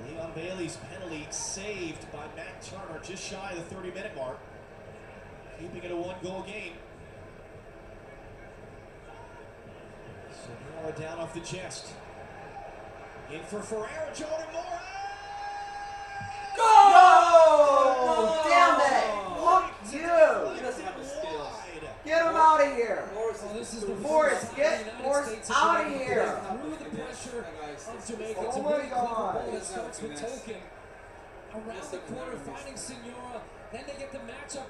Leon Bailey's penalty saved by Matt Turner just shy of the 30-minute mark. Keeping it a one-goal game. Sonora down off the chest. In for Ferreira, Jordan Morris!
Go! Damn it! Fuck you! Get him out of here!
Well, this is the
Morris, get Morris out of here!
Through the pressure of Jamaica. It's a
Oh my
really clever
God.
ball that starts with Tolkien. Around the corner, finding Senora. Then they get the matchup.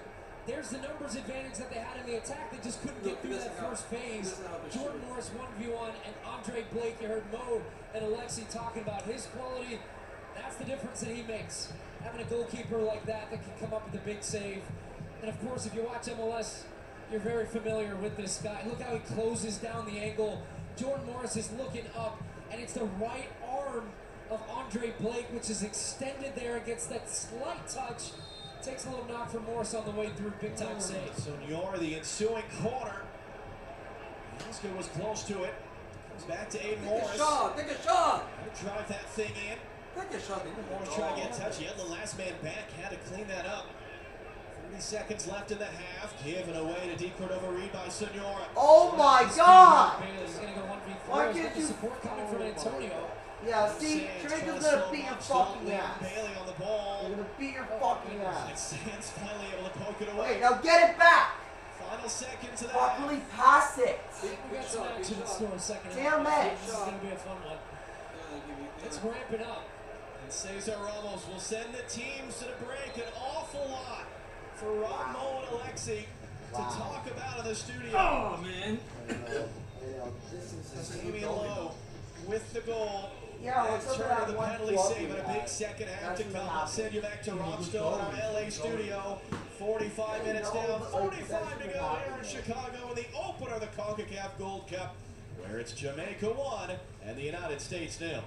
There's the numbers advantage that they had in the attack. They just couldn't get through that first phase. Jordan Morris 1v1 and Andre Blake. You heard Mo and Alexi talking about his quality. That's the difference that he makes. Having a goalkeeper like that can come up with a big save. And of course, if you watch MLS, you're very familiar with this guy. Look how he closes down the angle. Jordan Morris is looking up, and it's the right arm of Andre Blake, which is extended there and gets that slight touch. Takes a little knock from Morris on the way through. Big time save.
Senor, the ensuing corner. Oscar was close to it. Comes back to Aiden Morris.
Take a shot! Take a shot!
He'll drive that thing in.
Take a shot!
Morris trying to get a touch. He had the last man back. Had to clean that up. 30 seconds left in the half. Given away to D. Cordova Reed by Senora.
Oh my God!
Bailey's going to go 1v4.
Why
He's
can't
got the
you-
support coming from Antonio.
Yeah, see, Jamaica's gonna beat your fucking ass.
Bailey on the ball.
They're gonna beat your fucking
And
ass.
Sands finally able to poke it away.
Wait, now get it back!
Final seconds of the
Properly
half.
pass it!
We got some action in store second half.
Damn it.
This is going to be a fun one. It's ramping up.
And Cesar Ramos will send the teams to the break. An awful lot for Rob, Mo, and Alexi to talk about in the studio.
Oh, man.
Damian Lowe with the goal.
Yeah,
And
what's up with
Turner
that
the
one
penalty
floppy
save and a
guy?
big second half to
That's
come.
what
I'll send you back to Rob Stone, our LA studio. 45 minutes down, 45 to go here in Chicago in the opener of the CONCACAF Gold Cup, where it's Jamaica 1 and the United States 0.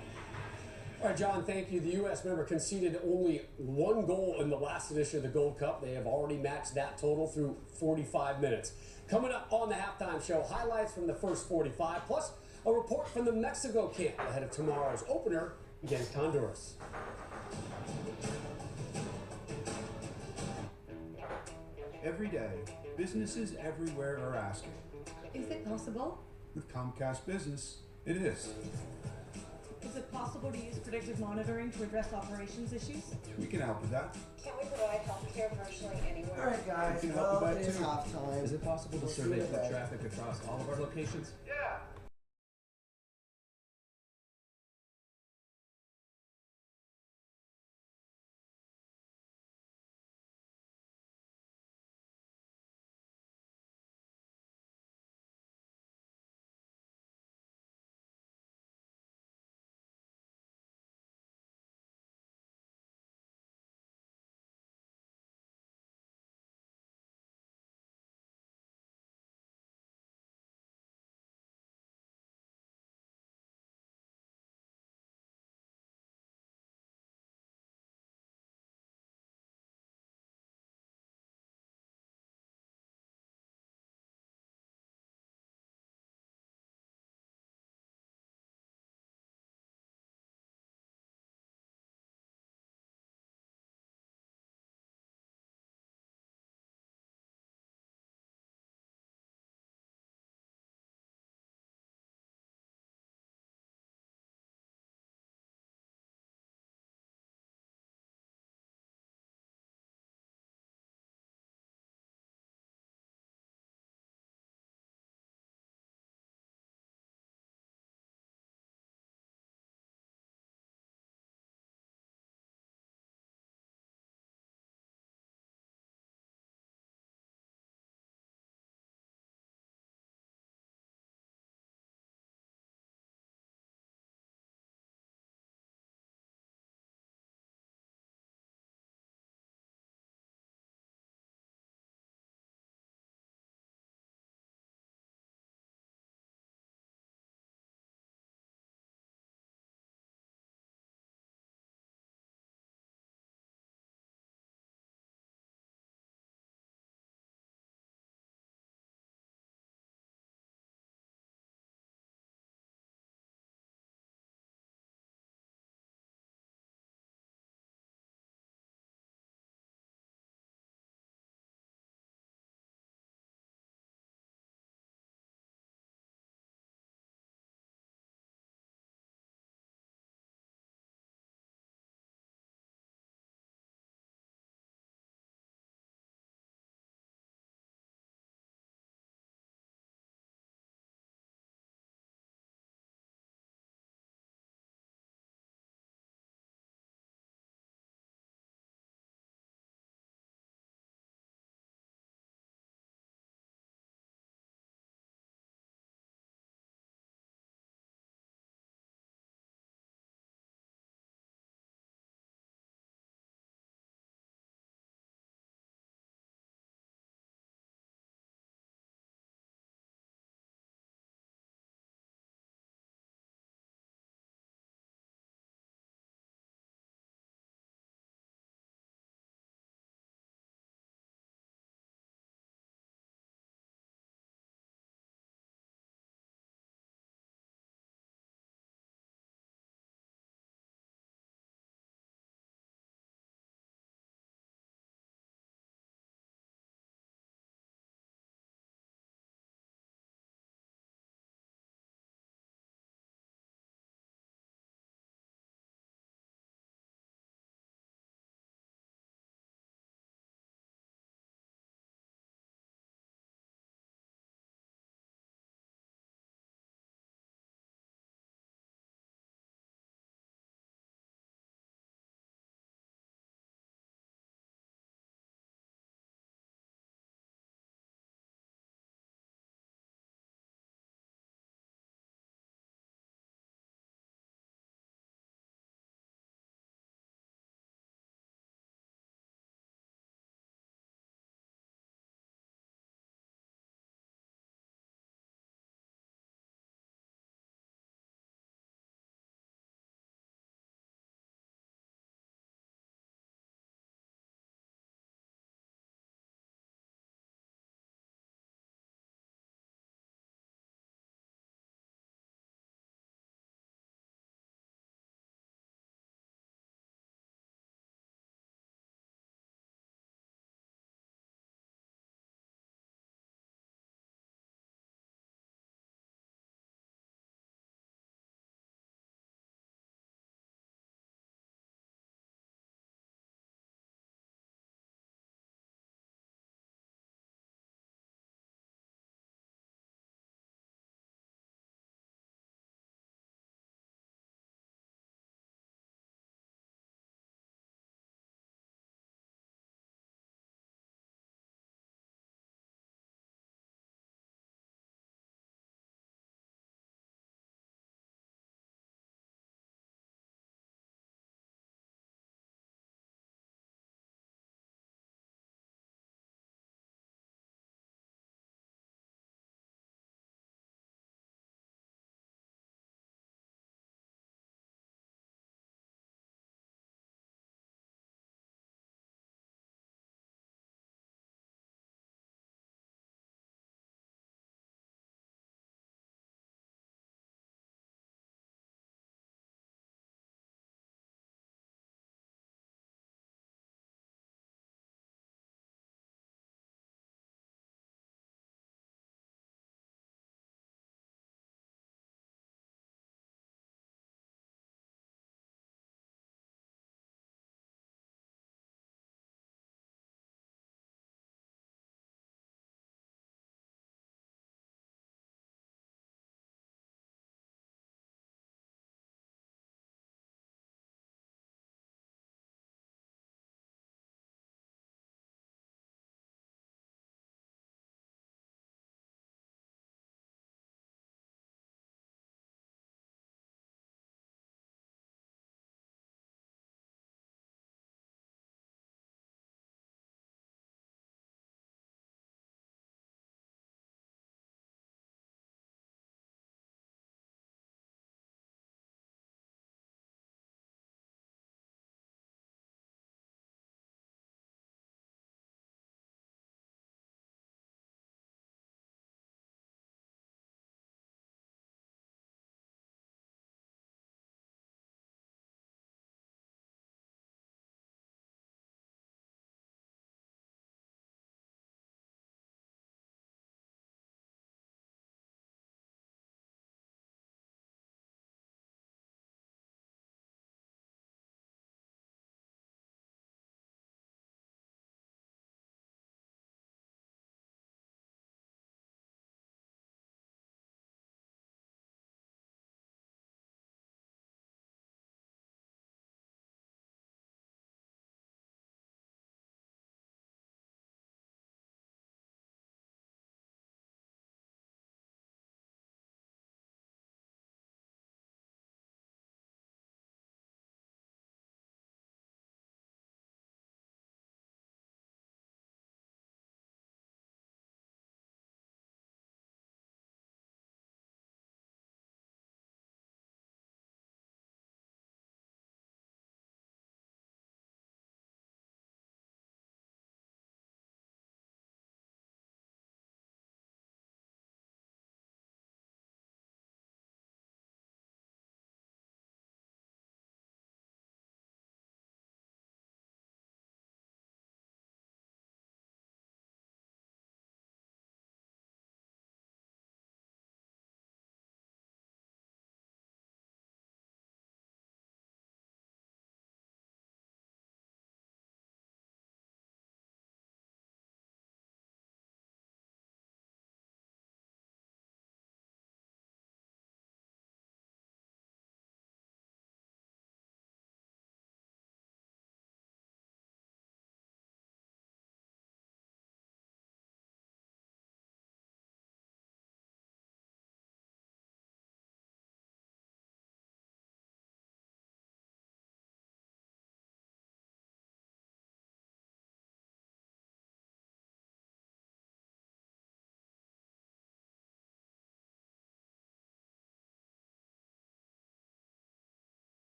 All
All right, John, thank you. The U.S. member conceded only one goal in the last edition of the Gold Cup. They have already matched that total through 45 minutes. Coming up on the halftime show, highlights from the first 45, plus a report from the Mexico camp ahead of tomorrow's opener against Honduras.
Every day, businesses everywhere are asking.
Is it possible?
With Comcast Business, it is.
Is it possible to use predictive monitoring to address operations issues?
We can help with that.
Can we provide healthcare virtually anywhere?
All right, guys.
We can help
Well,
with that
it is
too.
halftime.
Is it possible to
We'll see
survey
you
foot
today.
traffic across all of our locations?
Yeah.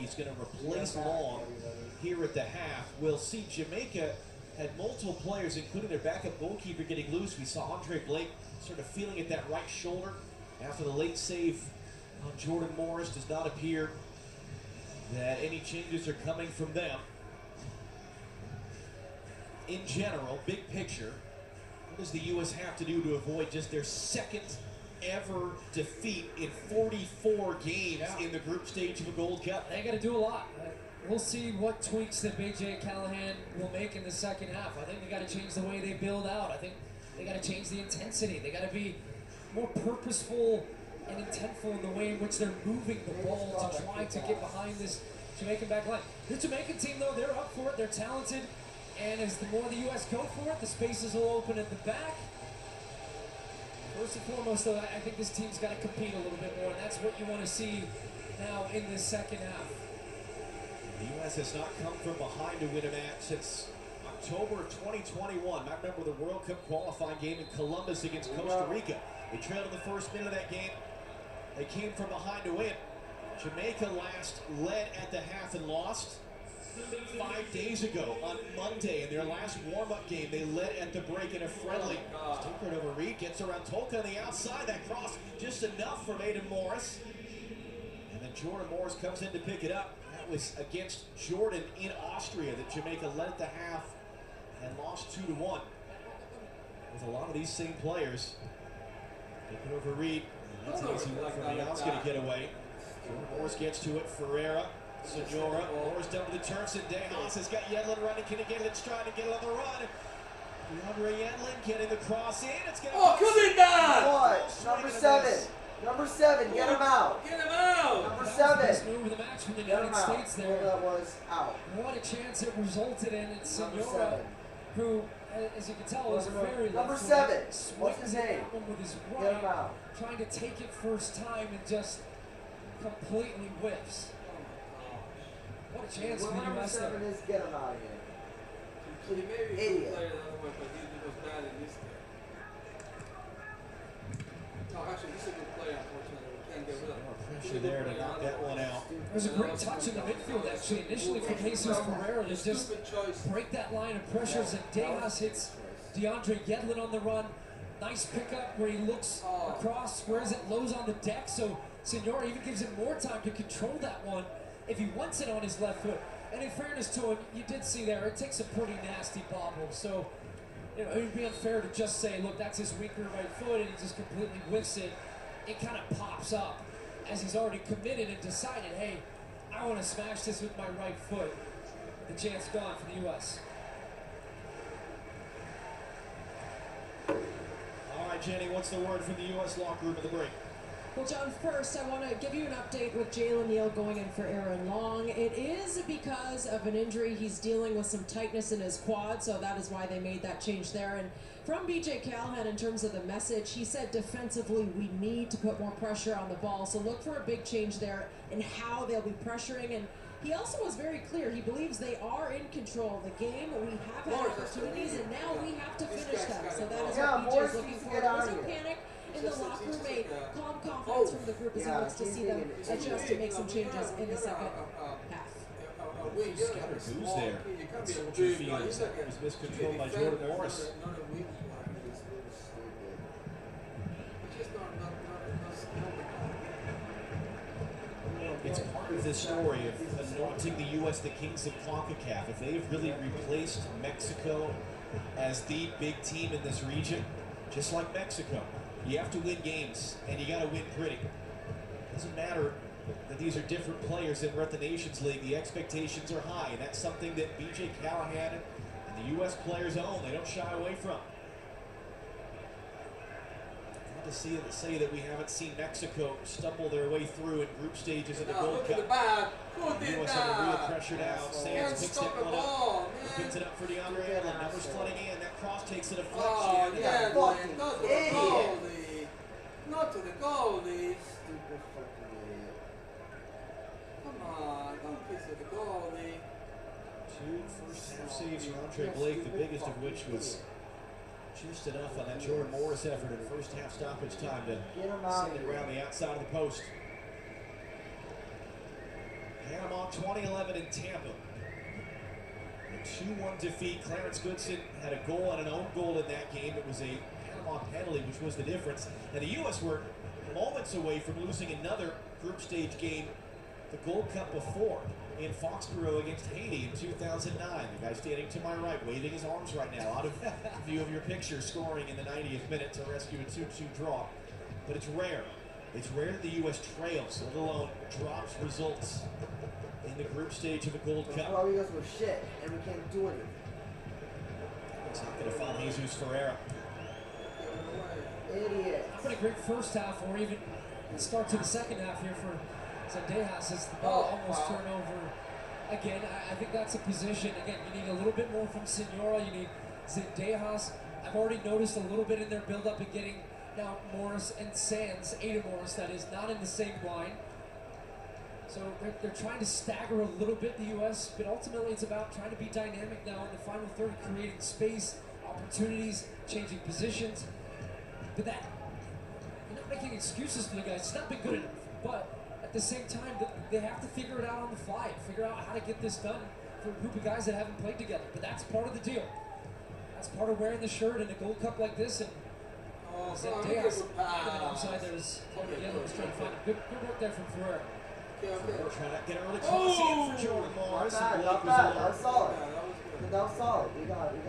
he's going to replace Long here at the half. We'll see Jamaica had multiple players, including their backup goalkeeper, getting loose. We saw Andre Blake sort of feeling at that right shoulder after the late save on Jordan Morris. Does not appear that any changes are coming from them. In general, big picture, what does the U.S. have to do to avoid just their second ever defeat in 44 games in the group stage of a Gold Cup?
They got to do a lot. We'll see what tweaks that BJ Callahan will make in the second half. I think they got to change the way they build out. I think they got to change the intensity. They got to be more purposeful and intentful in the way in which they're moving the ball to try to get behind this Jamaican back line. The Jamaican team, though, they're up for it. They're talented. And as the more the U.S. go for it, the spaces will open at the back. First and foremost, though, I think this team's got to compete a little bit more, and that's what you want to see now in this second half.
The U.S. has not come from behind to win a match since October of 2021. I remember the World Cup qualifying game in Columbus against Costa Rica. They trailed in the first minute of that game. They came from behind to win. Jamaica last led at the half and lost 5 days ago on Monday in their last warm-up game. They led at the break in a friendly. Tinkered over Reed, gets around Tolka on the outside. That cross just enough for Aidan Morris. And then Jordan Morris comes in to pick it up. That was against Jordan in Austria that Jamaica led at the half and lost 2-1. With a lot of these same players. Taking over Reed. That's an easy one for Leon's going to get away. Jordan Morris gets to it. Ferreira. Senora, Morris down to the turns, and Dejas has got Yedlin running. Can he get it in stride and get it on the run? DeAndre Yedlin getting the cross in. It's going to
come in now! What? Number 7. Number 7, get him out.
Get him out!
Number 7.
Best move of the match from the United States there.
That was out.
What a chance it resulted in. It's Senora, who, as you can tell, is very
Number
left
7. What's
swings
his
at
name?
that one with his
Get him
right,
out.
trying to take it first time and just completely whiffs. What a chance for the
Number
U.S.
7
there.
is get him out of here.
He may be
Idiot.
player the other way, but he was bad in this game. No, actually, he's a good player, unfortunately. We can't get rid of him.
pressure there to knock that one out.
There's a great touch in the midfield, actually, initially from Jesus Ferreira to just break that line of pressures, and Dejas hits DeAndre Yedlin on the run. Nice pickup where he looks across, squares it, lows on the deck, so Senora even gives him more time to control that one if he wants it on his left foot. And in fairness to him, you did see there, it takes a pretty nasty bobble. So, you know, it would be unfair to just say, look, that's his weaker right foot, and he just completely whiffs it. It kind of pops up as he's already committed and decided, hey, I want to smash this with my right foot. The chance gone for the U.S.
All right, Jenny, what's the word from the U.S. locker room at the break?
Well, John, first I want to give you an update with Jalen Neal going in for Aaron Long. It is because of an injury. He's dealing with some tightness in his quad, so that is why they made that change there. And from BJ Callahan, in terms of the message, he said defensively we need to put more pressure on the ball. So look for a big change there in how they'll be pressuring. And he also was very clear. He believes they are in control of the game. We have had opportunities, and now we have to finish them. So that is what BJ is looking for. There was no panic in the locker room, a calm confidence from the group as he looks to see them adjust to make some changes in the second half.
Scattered booze there. Soldier Fields was miscontrolled by Jordan Morris. It's part of the story of anointing the U.S. the kings of CONCACAF. If they've really replaced Mexico as the big team in this region, just like Mexico, you have to win games, and you got to win pretty. It doesn't matter that these are different players that were at the Nations League. The expectations are high, and that's something that BJ Callahan and the U.S. players own. They don't shy away from. To see it, say that we haven't seen Mexico stumble their way through in group stages of the Gold Cup. The U.S. under real pressure now. Sands picks that one up. Picks it up for DeAndre Yedlin. Numbers flooding in. That cross takes a deflection.
Oh, yeah, fucking not to the goalie. Not to the goalie. Come on, don't kiss the goalie.
2 first-half saves from Andre Blake, the biggest of which was just enough on that Jordan Morris effort in first half stoppage time to send it around the outside of the post. Panama 2011 in Tampa. A 2-1 defeat. Clarence Goodson had a goal and an own goal in that game. It was a Panama penalty, which was the difference. And the U.S. were moments away from losing another group stage game, the Gold Cup before, in Foxborough against Haiti in 2009. The guy standing to my right, waving his arms right now, out of view of your picture, scoring in the 90th minute to rescue a 2-2 draw. But it's rare. It's rare that the U.S. trails, let alone drops results in the group stage of a Gold Cup.
Well, you guys were shit, and we can't do anything.
It's not going to find Jesus Ferreira.
Idiot.
Not been a great first half, or even start to the second half here for Zendejas as the ball almost turned over again. I think that's a position. Again, you need a little bit more from Senora. You need Zendejas. I've already noticed a little bit in their build-up and getting now Morris and Sands, Ada Morris, that is, not in the same line. So they're trying to stagger a little bit, the U.S., but ultimately it's about trying to be dynamic now in the final third, creating space, opportunities, changing positions. But that, you're not making excuses for the guys. It's not been good enough. But at the same time, they have to figure it out on the fly, figure out how to get this done for a group of guys that haven't played together. But that's part of the deal. That's part of wearing the shirt in a Gold Cup like this. And Zendejas, outside there was yellow, was trying to find good work there from Ferreira.
Ferreira trying to get an early cross in for Jordan Morris.
Not bad. That was solid. That was solid. We got it.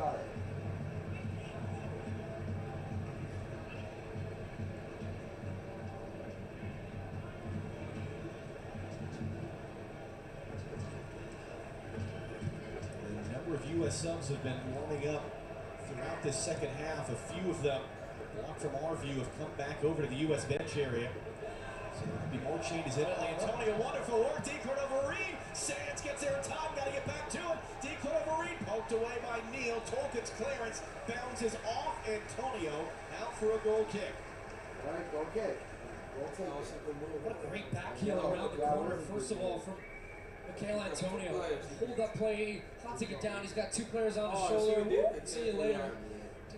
A number of U.S. subs have been warming up throughout this second half. A few of them, blocked from our view, have come back over to the U.S. bench area. So there'll be more changes in it. Antonio, wonderful work. D. Cordova-Reed. Sands gets there in time. Got to get back to him. D. Cordova-Reed poked away by Neal. Tolkien's clearance bounces off Antonio. Out for a goal kick.
All right, go kick.
What a great back heel around the corner. First of all, from Michael Antonio. Hold up play. Hunting it down. He's got two players on his shoulder. See you later.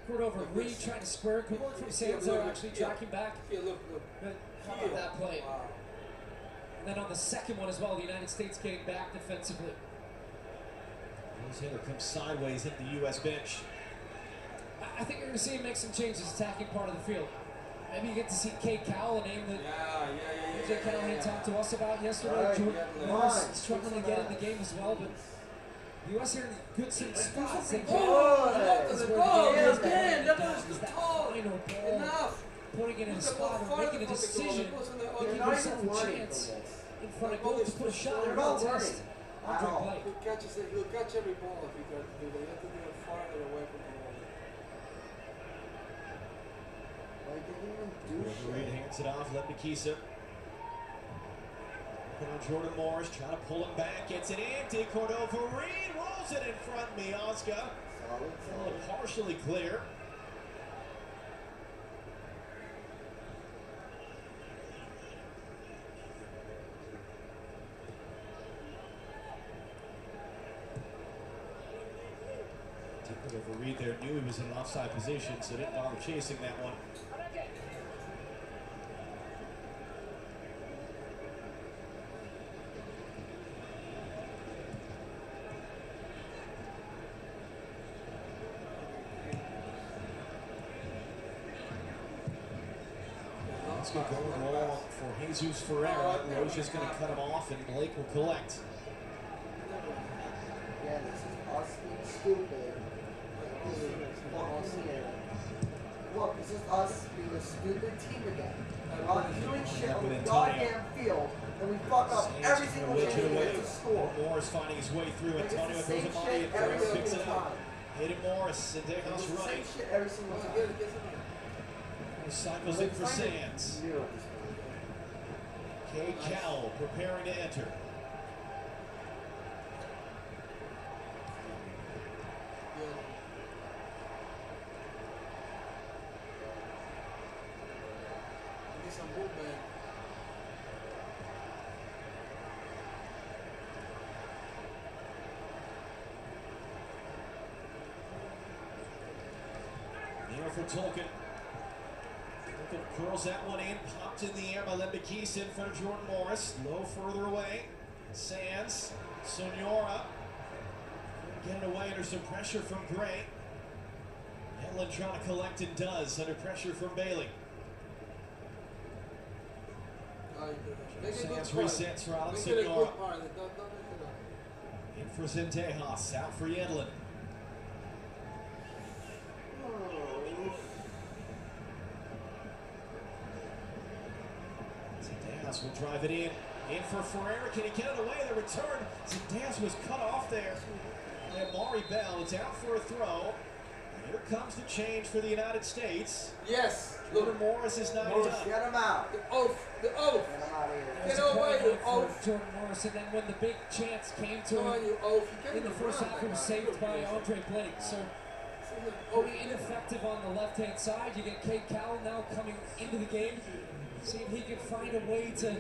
Cordova-Reed trying to square it. Good work from Sands there, actually tracking back. But how about that play? And then on the second one as well, the United States getting back defensively.
His hitter comes sideways hit the U.S. bench.
I think you're going to see him make some changes attacking part of the field. Maybe you get to see Kate Cowell, a name that BJ Callahan talked to us about yesterday. Morris struggling to get in the game as well, but the U.S. here in good spots. They can putting it in a spot or making a decision, making yourself a chance in front of goal to put a shot or a test.
He'll catch every ball if he tries to do that. You have to be farther away from the ball.
Reed hands it off, Lebnikisa. Put on Jordan Morris, trying to pull him back, gets it in. D. Cordova-Reed rolls it in front. Miazga. Partially clear. Reed there knew he was in an offside position, so didn't bother chasing that one. Let's go long for Jesus Ferreira. Roche's just going to cut him off, and Blake will collect.
Yeah, this is us being stupid. Look, this is us being a stupid team again. We're not doing shit on the goddamn field, and we fuck up every single chance we get to score.
Morris finding his way through. Antonio
It's the same
goes a body
shit
and
every
Ferreira picks
single
it up.
time.
Hayden Morris and
It's
Dejas
the
running.
same shit every single time.
He cycles in for Sands. Kay Cowell preparing to enter.
Some movement.
Near for Tolkien. Tolkien curls that one in, popped in the air by Lebnikisa in front of Jordan Morris. Low further away. Sands, Sonora. Getting away under some pressure from Gray. Yedlin trying to collect and does under pressure from Bailey. Sands resets for Alex Sonora. In for Zendejas, out for Yedlin. Zendejas will drive it in. In for Ferreira. Can he get it away? The return. Zendejas was cut off there. And Maury Bell, it's out for a throw. Here comes the change for the United States.
Yes.
Jordan Morris is not
Morris,
done.
get him out.
The oath. The oath.
Get him out of here.
Get away, you oath.
Jordan Morris, and then when the big chance came to
Come on,
him
you oath. You can't
in the
even
first
run
half,
like
it was
that.
saved by Andre Blake. So pretty ineffective on the left-hand side. You get Kate Cowell now coming into the game. See if he can find a way to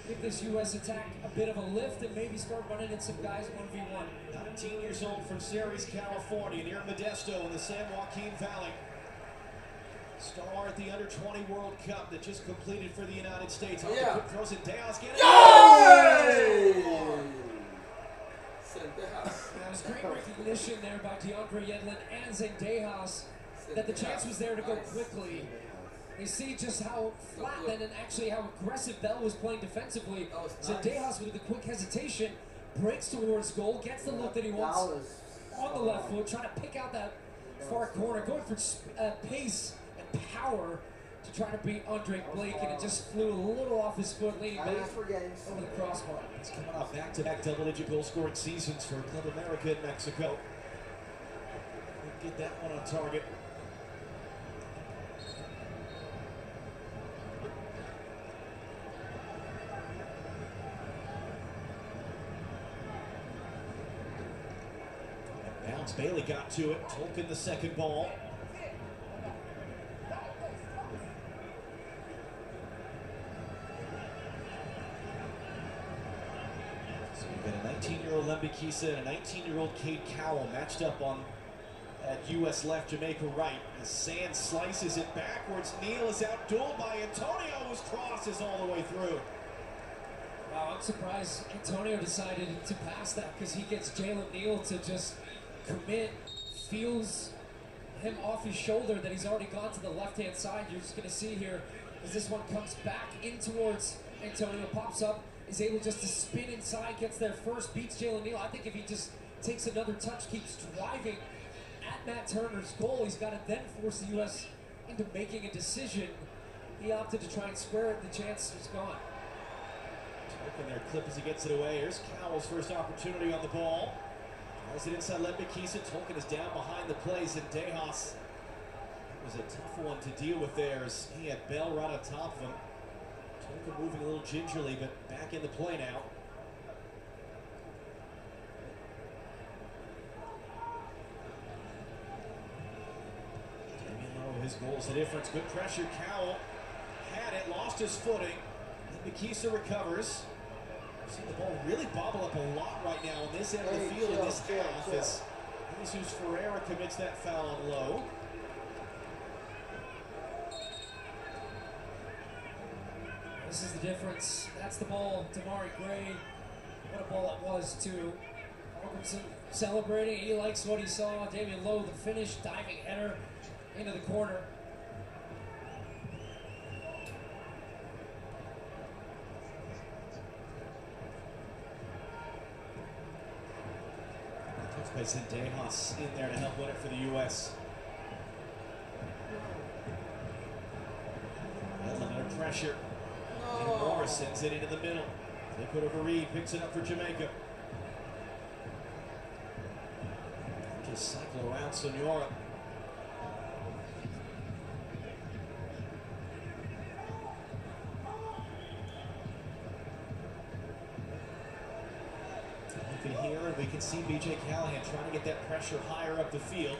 give this U.S. attack a bit of a lift and maybe start running in some guys 1v1.
19 years old from Ceres, California, near Modesto in the San Joaquin Valley. Star at the Under-20 World Cup that just completed for the United States.
Yeah.
Quick throws it down. Get it.
Yay!
That was great recognition there by DeAndre Yedlin and Zendejas that the chance was there to go quickly. You see just how flat then and actually how aggressive Bell was playing defensively. Zendejas with a quick hesitation breaks towards goal, gets the look that he wants on the left foot, trying to pick out that far corner, going for pace and power to try to beat Andre Blake, and it just flew a little off his foot, leaning back over the crossbar.
He's coming off back-to-back double-digit goal-scoring seasons for Club America in Mexico. Get that one on target. Bounce, Bailey got to it. Tolkien the second ball. So you've got a 19-year-old Lembikisa and a 19-year-old Kate Cowell matched up on at U.S. left, Jamaica right. As Sands slices it backwards. Neal is outdueled by Antonio, whose cross is all the way through.
Wow, I'm surprised Antonio decided to pass that because he gets Jalen Neal to just commit, feels him off his shoulder that he's already gone to the left-hand side. You're just going to see here as this one comes back in towards Antonio, pops up, is able just to spin inside, gets there first, beats Jalen Neal. I think if he just takes another touch, keeps driving at Matt Turner's goal, he's got to then force the U.S. into making a decision. He opted to try and square it, the chance is gone.
Open their clip as he gets it away. Here's Cowell's first opportunity on the ball. Tries it inside Lembikisa. Tolkien is down behind the plays, and Zendejas was a tough one to deal with there as he had Bell right on top of him. Tolkien moving a little gingerly, but back in the play now. Damian Lowe, his goal's the difference. Good pressure. Cowell had it, lost his footing. Lembikisa recovers. We've seen the ball really bobble up a lot right now on this end of the field in this half as Jesus Ferreira commits that foul on Lowe.
This is the difference. That's the ball, Damari Gray. What a ball it was, too. Robertson celebrating. He likes what he saw. Damian Lowe, the finish, diving header into the corner.
By Zendejas in there to help win it for the U.S. Yedlin under pressure. And Morris sends it into the middle. They put over Reed, picks it up for Jamaica. Just cycle around Sonora. Here, and we can see B.J. Callahan trying to get that pressure higher up the field.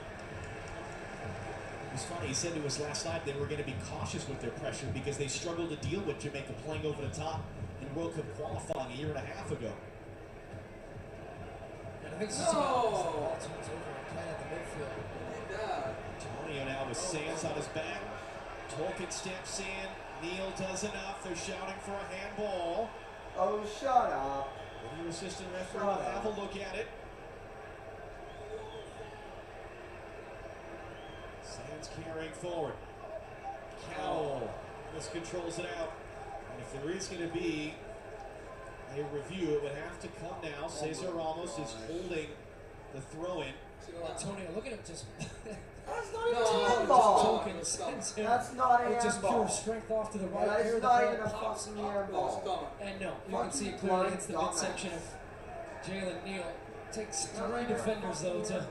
It was funny, he said to us last night they were going to be cautious with their pressure because they struggled to deal with Jamaica playing over the top in World Cup qualifying a year and a half ago.
And I think this is about as the ball turns over and play at the midfield.
Antonio now with Sands on his back. Tolkien steps in. Neal does enough. They're shouting for a handball.
Oh, shut up.
The assistant referee will have a look at it. Sands carrying forward. Cowell miscontrols it out. And if there is going to be a review, it would have to come now. Cesar Ramos is holding the throw-in.
Antonio, look at him just.
That's not even a handball. That's not a
Just pure
handball.
strength off to the right.
That
Here,
is
the
not
ball
even a
pops
fucking
up.
handball.
And no, you can see it clearly hits the midsection of Jalen Neal. Takes three defenders though to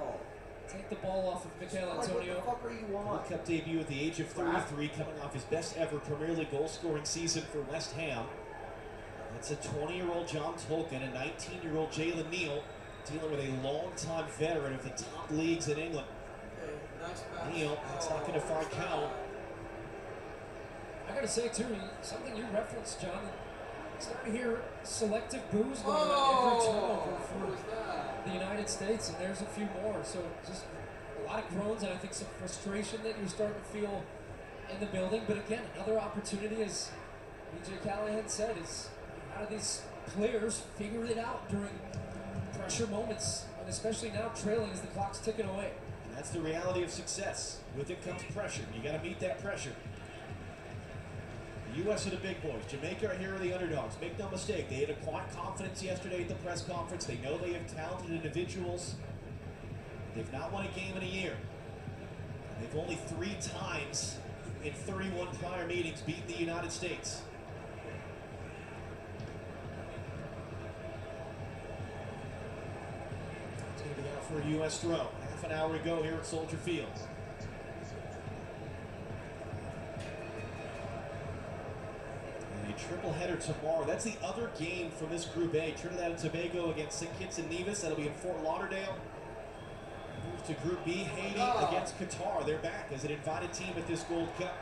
take the ball off of Mikel Antonio.
What the fuck are you on?
World Cup debut at the age of 33, coming off his best ever Premier League goal-scoring season for West Ham. That's a 20-year-old John Tolkien, a 19-year-old Jalen Neal, dealing with a long-time veteran of the top leagues in England. Neal, that's not going to find Cowell.
I gotta say too, something you referenced, John. Starting to hear selective boos going on every turnover for the United States, and there's a few more. So just a lot of groans, and I think some frustration that you're starting to feel in the building. But again, another opportunity, as BJ Callahan said, is how do these players figure it out during pressure moments, and especially now trailing as the clock's ticking away.
And that's the reality of success. With it comes pressure. You got to meet that pressure. The U.S. are the big boys. Jamaica are here are the underdogs. Make no mistake, they had a quiet confidence yesterday at the press conference. They know they have talented individuals. They've not won a game in a year. They've only 3 times in 31 prior meetings beaten the United States. It's going to be out for a U.S. throw. Half an hour to go here at Soldier Field. Triple header tomorrow. That's the other game from this Group A. Trinidad and Tobago against St. Kitts and Nevis. That'll be in Fort Lauderdale. Move to Group B. Haiti against Qatar. They're back as an invited team at this Gold Cup.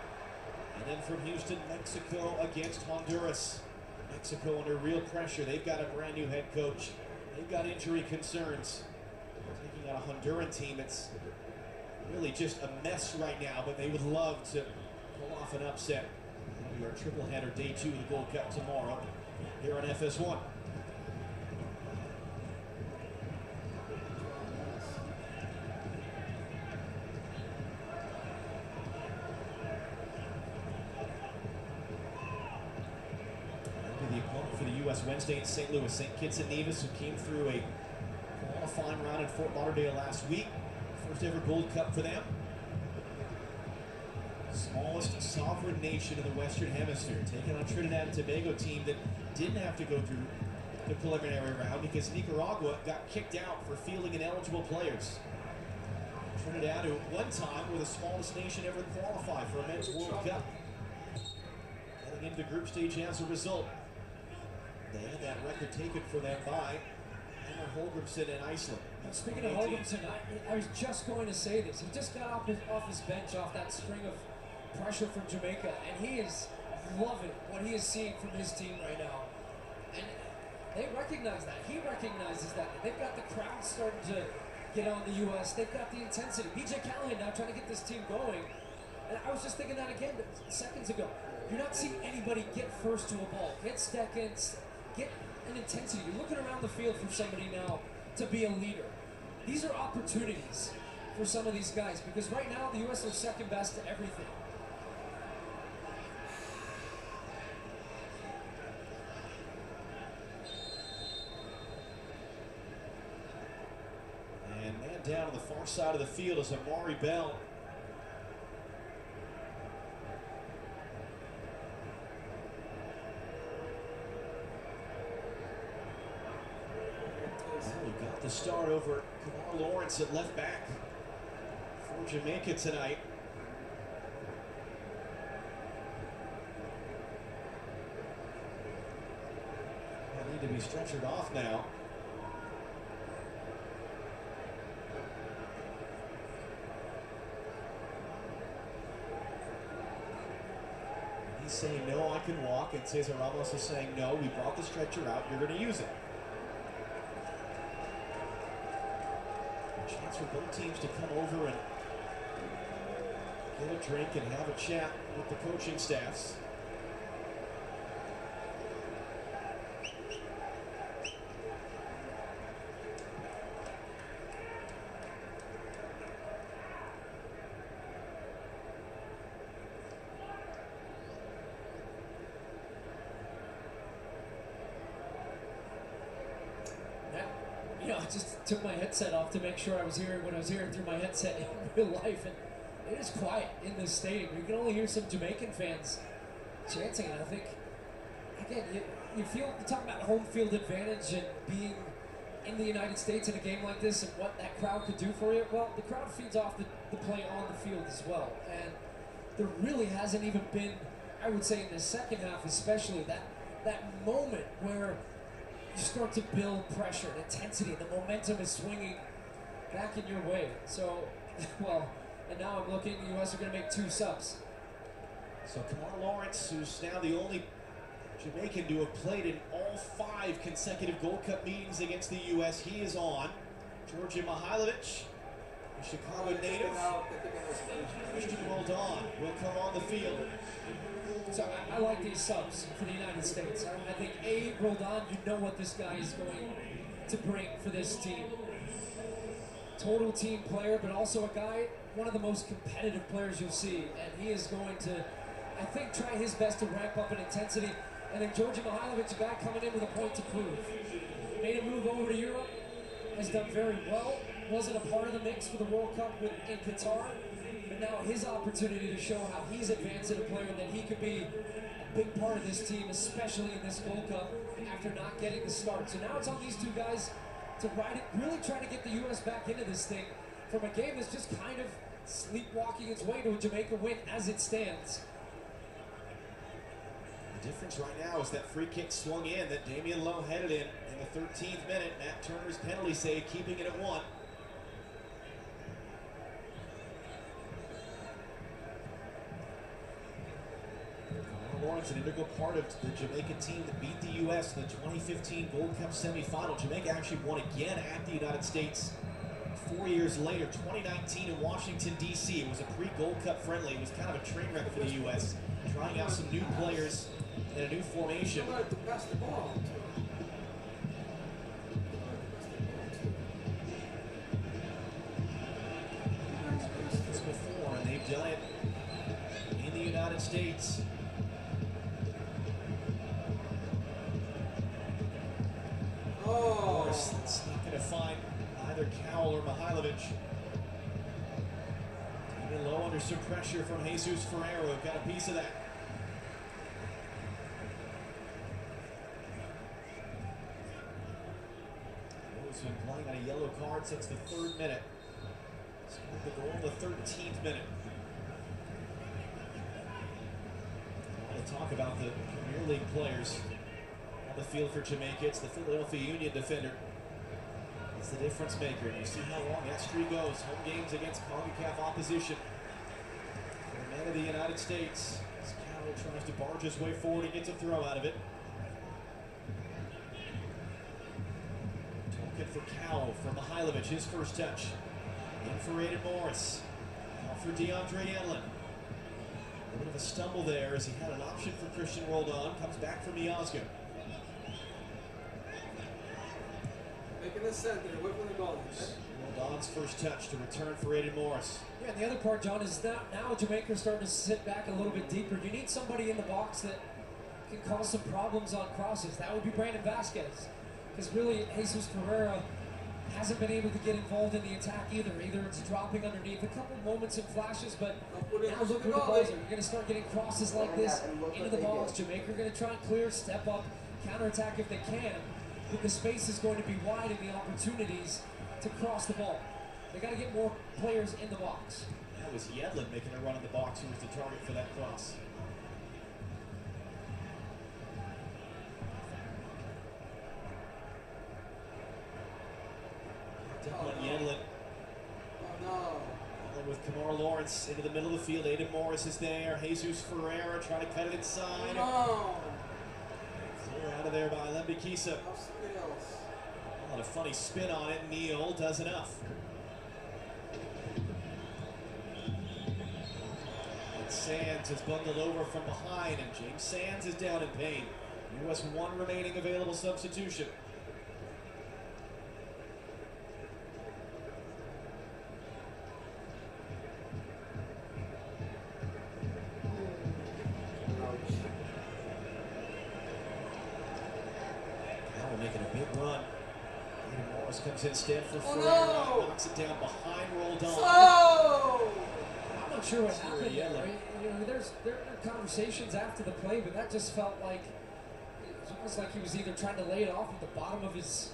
And then from Houston, Mexico against Honduras. Mexico under real pressure. They've got a brand new head coach. They've got injury concerns. Taking out a Honduran team. It's really just a mess right now, but they would love to pull off an upset. Our triple header, day 2 of the Gold Cup tomorrow here on FS1. The opponent for the U.S. Wednesday in St. Louis, St. Kitts and Nevis, who came through a qualifying round in Fort Lauderdale last week. First ever Gold Cup for them. Smallest sovereign nation in the Western Hemisphere, taking on Trinidad and Tobago team that didn't have to go through the preliminary round because Nicaragua got kicked out for fielding ineligible players. Trinidad, who at one time were the smallest nation ever to qualify for a men's World Cup. Getting into the group stage as a result. They had that record taken for them by Einar Holgrimsson in Iceland.
Speaking of Holgrimsson, I was just going to say this. He just got off his bench off that string of pressure from Jamaica, and he is loving what he is seeing from his team right now. And they recognize that. He recognizes that. They've got the crowd starting to get on the U.S. They've got the intensity. BJ Callahan now trying to get this team going. And I was just thinking that again seconds ago. You're not seeing anybody get first to a ball, get seconds, get an intensity. You're looking around the field for somebody now to be a leader. These are opportunities for some of these guys because right now the U.S. are second best to everything.
And man down on the far side of the field is Amari Bell. We got the start over Kamar Lawrence at left back for Jamaica tonight. I need to be stretchered off now. He's saying, no, I can walk, and Cesar Ramos is saying, no, we brought the stretcher out, you're going to use it. A chance for both teams to come over and get a drink and have a chat with the coaching staffs.
just took my headset off to make sure I was hearing what I was hearing through my headset in real life, and it is quiet in this stadium. You can only hear some Jamaican fans chanting, and I think, again, you talk about home field advantage and being in the United States in a game like this and what that crowd could do for you. Well, the crowd feeds off the play on the field as well, and there really hasn't even been, I would say in the second half especially, that moment where you start to build pressure and intensity, the momentum is swinging back in your way. So, well, and now I'm looking, the U.S. are going to make 2 subs.
So Kamar Lawrence, who's now the only Jamaican to have played in all 5 consecutive Gold Cup meetings against the U.S., he is on. Georgia Mihailovic, the Chicago native. Christian Roldan will come on the field.
So I like these subs for the United States. I think Roldan, you know what this guy is going to bring for this team. Total team player, but also a guy, one of the most competitive players you'll see, and he is going to, I think, try his best to ramp up in intensity. And then Georgia Mihailovic, a guy coming in with a point to prove. Made a move over to Europe, has done very well. Wasn't a part of the mix for the World Cup in Qatar, but now his opportunity to show how he's advanced as a player and that he could be a big part of this team, especially in this Gold Cup, after not getting the start. So now it's on these 2 guys to ride it, really trying to get the U.S. back into this thing from a game that's just kind of sleepwalking its way to a Jamaica win as it stands.
The difference right now is that free kick swung in that Damian Lowe headed in the 13th minute. Matt Turner's penalty save, keeping it at 1. Lawrence, an integral part of the Jamaican team that beat the U.S. in the 2015 Gold Cup semifinal. Jamaica actually won again at the United States 4 years later, 2019 in Washington, D.C. It was a pre-Gold Cup friendly. It was kind of a train wreck for the U.S., trying out some new players in a new formation. This before, and they've done it in the United States. It's not going to find either Cowell or Mihailovic. Even low under some pressure from Jesus Ferreira. Got a piece of that. Lowe's been playing on a yellow card since the 3rd minute. Scored the goal in the 13th minute. I want to talk about the Premier League players on the field for Jamaica. It's the Philadelphia Union defender. It's the difference maker. And you see how long that streak goes. Home games against CONCACAF opposition. For the man of the United States, as Cowell tries to barge his way forward and gets a throw out of it. Token for Cowell from Mihailovic, his first touch. In for Aiden Morris. Out for DeAndre Yedlin. A bit of a stumble there as he had an option for Christian Roldan. Comes back from Miazga.
Making the center, away from the goal.
Roldan's first touch to return for Aiden Morris.
Yeah, and the other part, John, is that now Jamaica's starting to sit back a little bit deeper. You need somebody in the box that can cause some problems on crosses. That would be Brandon Vasquez. Because really, Jesus Ferreira hasn't been able to get involved in the attack either. Either it's dropping underneath, a couple moments and flashes, but now look where the balls are. You're going to start getting crosses like this into the balls. Jamaica are going to try and clear, step up, counterattack if they can. But the space is going to be wide and the opportunities to cross the ball. They got to get more players in the box.
That was Yedlin making a run in the box, who was the target for that cross. Declan Yedlin.
Oh no.
Yedlin with Kamar Lawrence into the middle of the field. Aiden Morris is there. Jesus Ferreira trying to cut it inside.
No.
Clear out of there by Lembikisa. A funny spin on it. Neal does enough. And Sands is bundled over from behind, and James Sands is down in pain. U.S. one remaining available substitution. Now we're making a big run. comes instead for
Oh,
Ferreira.
no.
Knocks it down behind Roldan.
So.
I'm not sure what happened there.
Yellow.
You know, there are conversations after the play, but that just felt like it was almost like he was either trying to lay it off with the bottom of his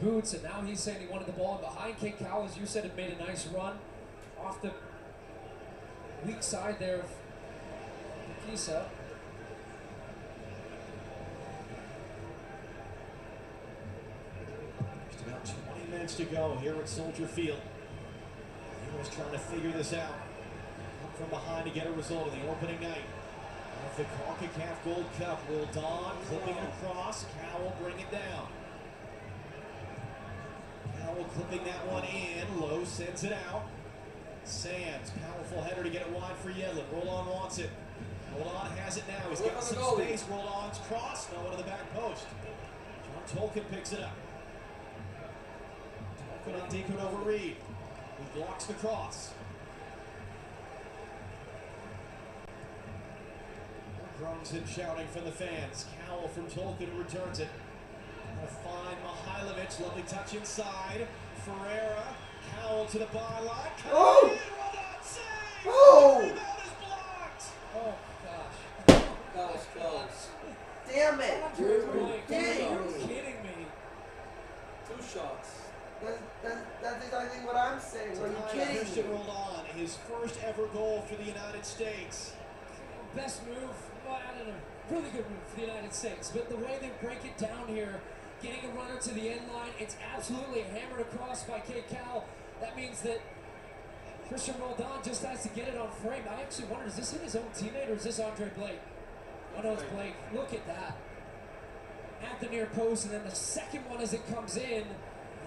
boots, and now he's saying he wanted the ball in behind. Kate Cowell, as you said, had made a nice run off the weak side there of Kisa.
Just about 20 minutes to go here at Soldier Field. The U.S. trying to figure this out. Come from behind to get a result in the opening night of the CONCACAF Gold Cup. Roldan clipping it across. Cowell bring it down. Cowell clipping that one in. Lowe sends it out. Sands, powerful header to get it wide for Yedlin. Roldan wants it. Roldan has it now. He's got some space. Roldan's cross. No one to the back post. John Tolkien picks it up. Tolkien on Deacon over Reed. He blocks the cross. Groans and shouting from the fans. Cowell from Tolkien returns it. A fine Mihailovic, lovely touch inside. Ferreira, Cowell to the byline.
Oh!
Roldan save!
Oh!
The rebound is blocked!
Oh gosh.
That was close.
Damn it!
Andre
You're
Blake,
kidding
are you
me.
kidding me?
2 shots.
That's exactly what I'm saying. Are you kidding
Christian
me?
Roldan, his first ever goal for the United States.
Best move, well, I don't know, really good move for the United States. But the way they break it down here, getting a runner to the end line, it's absolutely hammered across by Kate Cowell. That means that Christian Roldan just has to get it on frame. I actually wondered, is this in his own teammate or is this Andre Blake? Oh no, it's Blake. Look at that. At the near post, and then the second one as it comes in,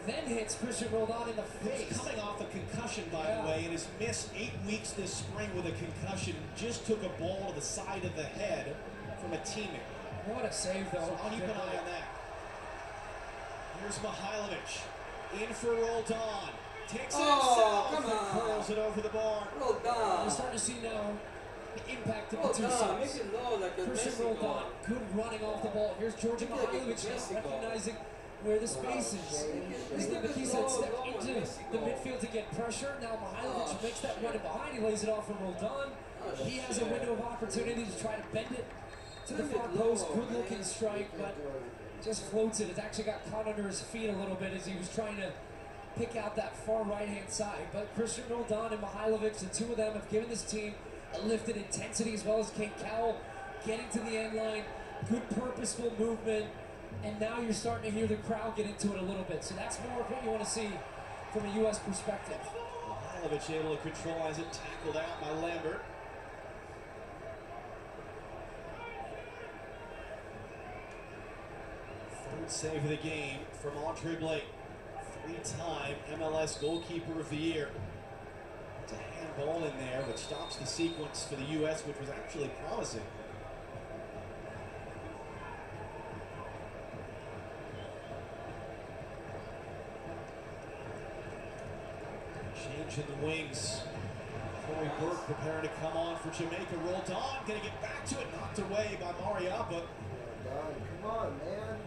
then hits Christian Roldan in the face.
He's coming off a concussion, by the way, and has missed 8 weeks this spring with a concussion. Just took a ball to the side of the head from a teammate.
What a save, though.
So keep an eye on that. Here's Mihailovic. In for Roldan. Takes it himself
come
and
on.
curls it over the bar.
Roldan.
We're starting to see now the impact of the two
Roldan, make
sides.
it low like a
Christian
Mexico.
Roldan, good running off the ball. Here's Georgia
Look like
Mihailovic now
Mexico.
recognizing where the space is. This is the Kisa had stepped into the midfield to get pressure. Now Mihailovic makes that run in behind. He lays it off for Roldan. He has a window of opportunity to try to bend it to the far post. Good looking strike, but just floats it. It's actually got caught under his feet a little bit as he was trying to pick out that far right-hand side. But Christian Roldan and Mihailovic, the two of them, have given this team a lift in intensity, as well as Kate Cowell getting to the end line. Good purposeful movement. And now you're starting to hear the crowd get into it a little bit. So that's more of what you want to see from a U.S. perspective.
Mihailovic able to control as it tackled out by Lambert. Third save of the game from Andre Blake. 3-time MLS goalkeeper of the year. It's a handball in there, which stops the sequence for the U.S., which was actually promising. Change in the wings. Corey Burke preparing to come on for Jamaica. Roldan going to get back to it. Knocked away by Mariappa.
Come on, man.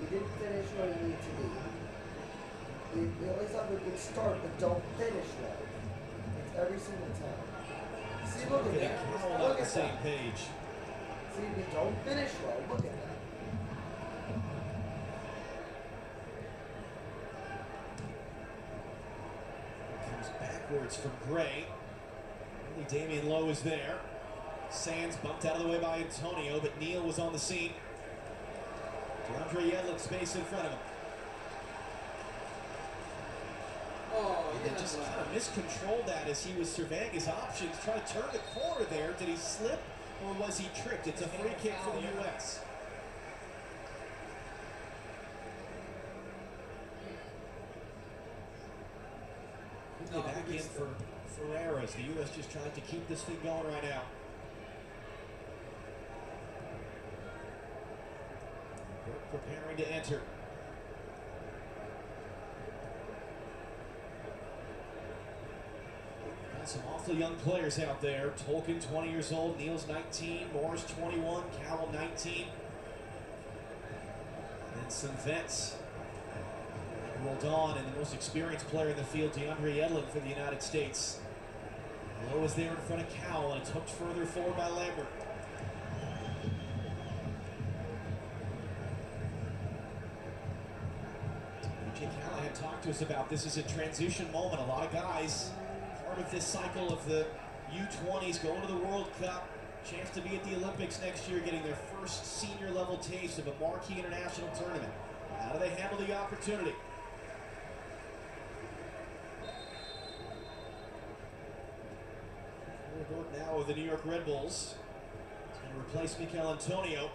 You didn't finish where you need to be. You at least have a good start, but don't finish well. It's every single time. See, look at that.
All on
Look
the
at
same
that.
page.
See, we don't finish well. Look at that.
Comes backwards from Gray. Only Damian Lowe is there. Sands bumped out of the way by Antonio, but Neal was on the scene. DeAndre Yedlin space in front of him.
Oh,
And just kind of miscontrolled that as he was surveying his options, trying to turn the corner there. Did he slip or was he tricked? It's a free kick for the U.S. Quickly back in for Ferreira as the U.S. just trying to keep this thing going right now. Burke preparing to enter. Got some awfully young players out there. Tolkien, 20 years old. Neal's 19. Morris, 21. Cowell, 19. And some vets rolled on, and the most experienced player in the field, DeAndre Edlin for the United States. Lowe is there in front of Cowell, and it's hooked further forward by Lambert. BJ Callahan talked to us about this as a transition moment. A lot of guys part of this cycle of the U20s going to the World Cup. Chance to be at the Olympics next year, getting their first senior level taste of a marquee international tournament. How do they handle the opportunity? Now with the New York Red Bulls. He's going to replace Mikel Antonio.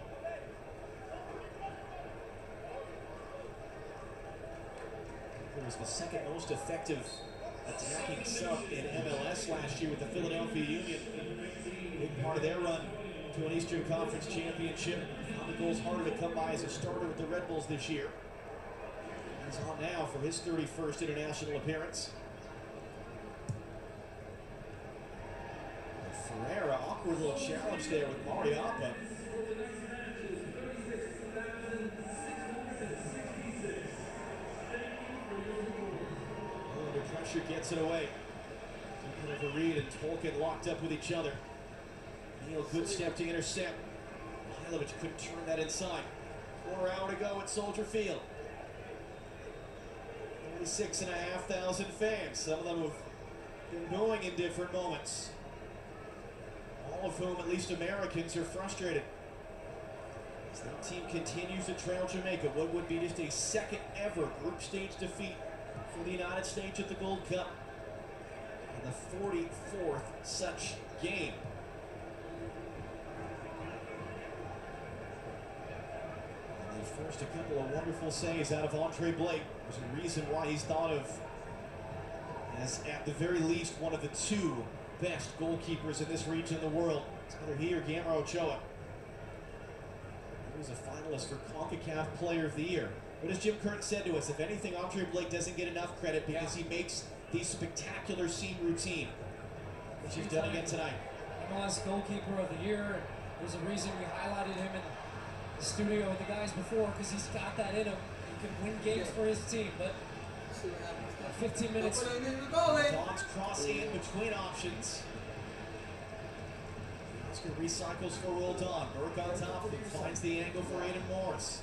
He was the second most effective attacking sub in MLS last year with the Philadelphia Union. Big part of their run to an Eastern Conference championship. Found the goals harder to come by as a starter with the Red Bulls this year. He's on now for his 31st international appearance. Ferreira, awkward little challenge there with Mariappa. Under pressure, gets it away. Looking over Reed and Tolkien locked up with each other. Neal, good step to intercept. Mihailovic couldn't turn that inside. 4 hours to go at Soldier Field. 46,500 fans. Some of them have been booing in different moments. All of whom, at least Americans, are frustrated. As that team continues to trail Jamaica, what would be just a second ever group stage defeat for the United States at the Gold Cup. And the 44th such game. And they forced a couple of wonderful saves out of Andre Blake. There's a reason why he's thought of as, at the very least, one of the 2 best goalkeepers in this region of the world. It's either he or Guillermo Ochoa. He was a finalist for CONCACAF Player of the Year. What has Jim Curtin said to us? If anything, Andre Blake doesn't get enough credit because he makes these spectacular scene routine, which he's done again tonight.
MLS Goalkeeper of the Year. There's a reason we highlighted him in the studio with the guys before, because he's got that in him. He can win games for his team, but 15 minutes.
Don's cross in between options. Oscar recycles for Roldan. Burke on top and finds the angle for Aiden Morris.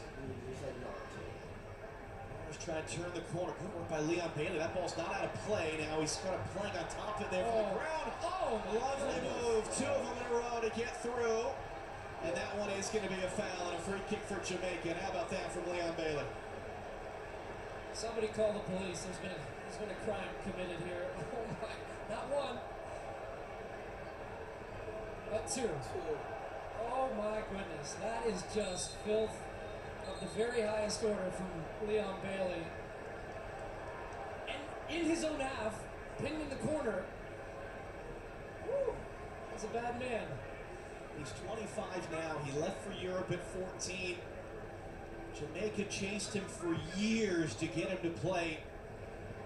Morris trying to turn the corner. Good work by Leon Bailey. That ball's not out of play. Now he's kind of playing on top of it there from the ground. Oh, lovely move. 2 of them in a row to get through. And that one is going to be a foul and a free kick for Jamaica. And how about that from Leon Bailey?
Somebody call the police. There's been a crime committed here. Oh my, not 1, but 2. Oh my goodness, that is just filth of the very highest order from Leon Bailey. And in his own half, pinned in the corner. Woo, that's a bad man.
He's 25 now. He left for Europe at 14. Jamaica chased him for years to get him to play.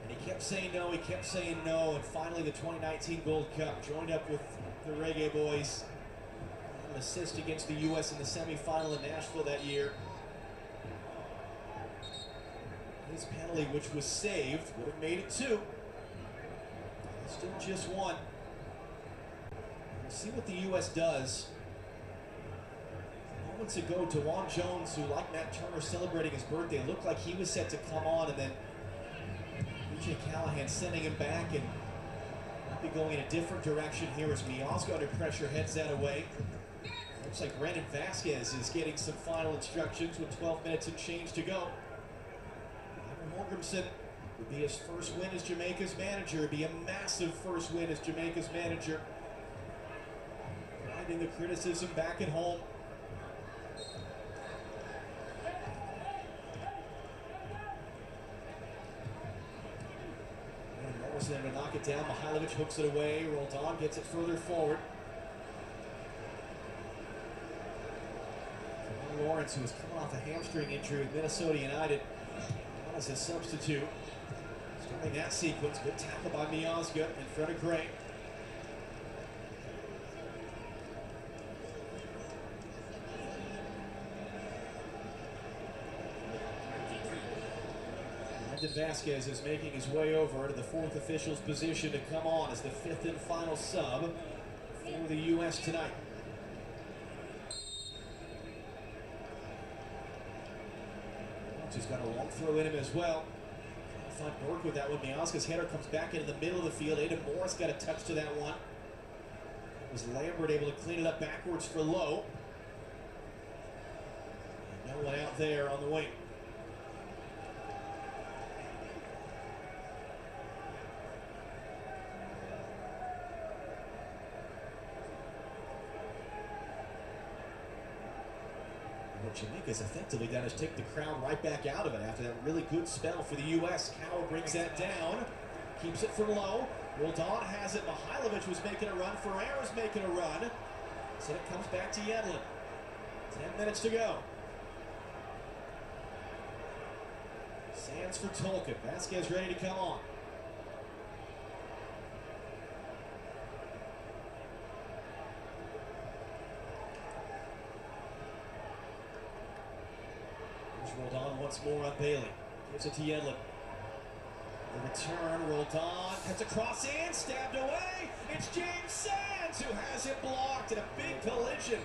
And he kept saying no, he kept saying no, and finally the 2019 Gold Cup joined up with the Reggae Boys. An assist against the U.S. in the semifinal in Nashville that year. His penalty, which was saved, would have made it 2. Still just 1. We'll see what the U.S. does. Moments ago, DeJuan Jones, who, like Matt Turner, celebrating his birthday, looked like he was set to come on, and then BJ Callahan sending him back, and might be going in a different direction here as Miazga under pressure heads that away. Looks like Brandon Vasquez is getting some final instructions with 12 minutes and change to go. Holmgrenson would be his first win as Jamaica's manager. It'd be a massive first win as Jamaica's manager. Grinding the criticism back at home. Morrison to knock it down. Mihailovic hooks it away. Roldan gets it further forward. Lawrence, who was coming off a hamstring injury with Minnesota United, as a substitute. Starting that sequence, good tackle by Miazga in front of Gray. Brandon Vasquez is making his way over to the fourth official's position to come on as the fifth and final sub for the U.S. tonight. He's got a long throw in him as well. Find Burke with that one. Miazga's header comes back into the middle of the field. Aiden Morris got a touch to that one. Was Lambert able to clean it up backwards for Lowe? And no one out there on the wing. What Jamaica's effectively done is take the crowd right back out of it after that really good spell for the U.S. Cowell brings that down, keeps it from Low. Roldan has it. Mihailovic was making a run. Ferreira's making a run. So it comes back to Yedlin. 10 minutes to go. Sands for Tolkien. Vasquez ready to come on. Roldan once more on Bailey. Gives it to Yedlin. The return, Roldan cuts across in, stabbed away. It's James Sands who has it blocked in a big collision.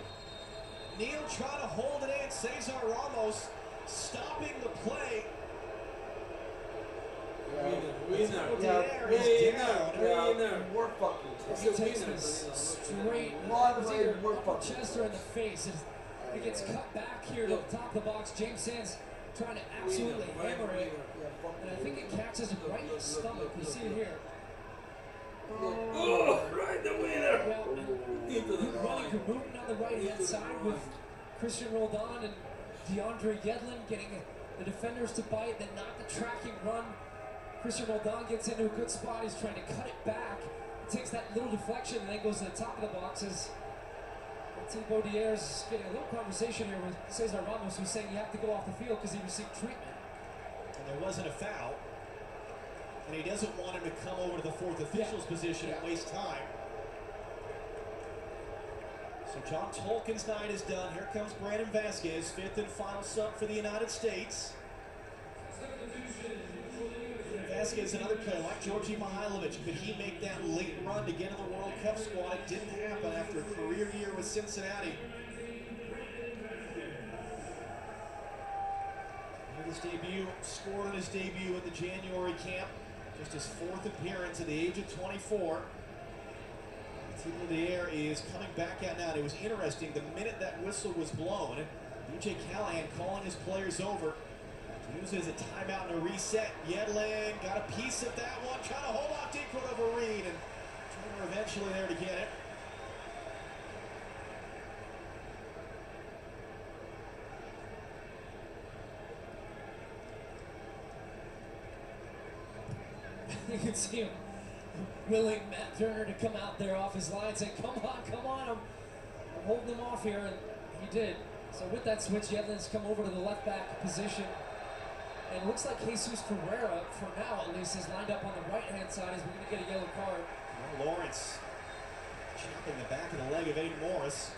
Neal trying to hold it in. Cesar Ramos stopping the play.
Winner.
We're fucking
He takes this straight Chester in the face. It gets cut back here to the top of the box. James Sands trying to absolutely hammer it. And I think it catches him right in the stomach. You see it here.
Oh, right the winner.
Yeah,
Into the
running movement on the right-hand side with Christian Roldan and DeAndre Yedlin getting the defenders to bite, then not the tracking run. Christian Roldan gets into a good spot. He's trying to cut it back. He takes that little deflection and then goes to the top of the boxes. Thibaut Diaz is getting a little conversation here with Cesar Ramos, who's saying you have to go off the field because he received treatment.
And there wasn't a foul. And he doesn't want him to come over to the fourth official's position and waste time. So John Tolkien's night is done. Here comes Brandon Vasquez, fifth and final sub for the United States. Vasquez, another player like Georgi Mihailovic. Could he make that late run to get in the World Cup squad? It didn't happen after a career year with Cincinnati. His debut, scored in his debut in the January camp. Just his fourth appearance at the age of 24. Thibaut Diaz is coming back out now. And it was interesting, the minute that whistle was blown, BJ Callahan calling his players over. Use it as a timeout and a reset. Yedlin got a piece of that one. Trying to hold off deep court over Reed. And Turner eventually there to get it.
You can see him willing Matt Turner to come out there off his line and say, come on, I'm holding him off here, and he did. So with that switch, Yedlin's come over to the left back position. And it looks like Jesus Ferreira, for now at least, is lined up on the right-hand side as we're going to get a yellow card.
Well, Lawrence chopping the back of the leg of Aiden Morris.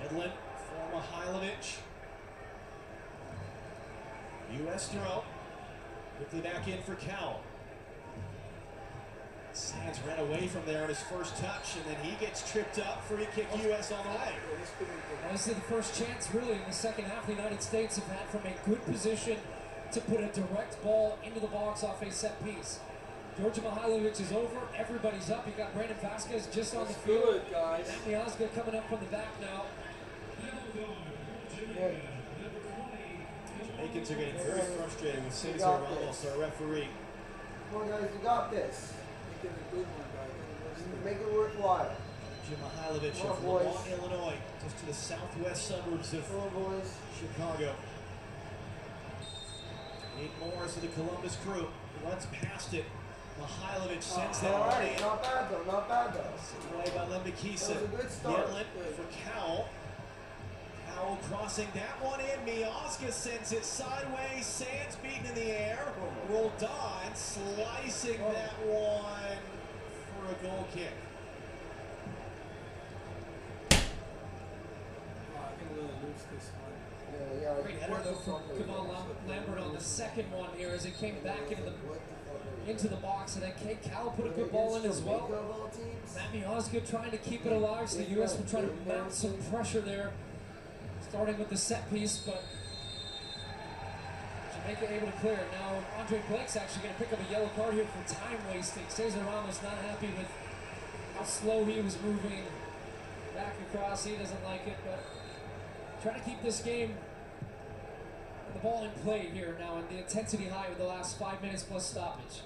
Yedlin for Mihailovic. U.S. throw. Quickly back in for Cowell. Sands ran away from there on his first touch, and then he gets tripped up. Free kick U.S. on the way.
This is the first chance, really, in the second half the United States have had from a good position to put a direct ball into the box off a set piece. Georgi Mihailovic is over. Everybody's up. You got Brandon Vasquez just on the field.
Good, guys.
Matt Miazga coming up from the back now.
Jamaicans are getting very frustrated with Cesar Ramos, our referee.
Come on, guys, you got this.
Make it a good one, guys.
Make it worthwhile.
Jim Mihailovic
Come on,
of
boys.
Lamont, Illinois, just to the southwest suburbs of
Come on, boys.
Chicago. Aiden Morris of the Columbus crew runs past it. Mihailovic sends that
All
one
right,
in.
not bad though, not bad though.
Sent away by Lembikisa.
That was a good start.
Yedlin for Cowell. Cowell crossing that one in. Miazga sends it sideways. Sands beaten in the air. Roldan slicing that one for a goal kick.
I think Vasquez one.
Yeah,
Great header though from Kamal Lambert on the second one here as it came back into the box, and then Kate Cowell put a good ball in as well. Matt Miazga trying to keep it alive, so the U.S. will try to mount some pressure there, starting with the set piece, but Jamaica able to clear it. Now Andre Blake's actually going to pick up a yellow card here for time wasting. Cesar Ramos not happy with how slow he was moving back across. He doesn't like it, but trying to keep this game and the ball in play here now, and the intensity high with the last 5 minutes plus stoppage.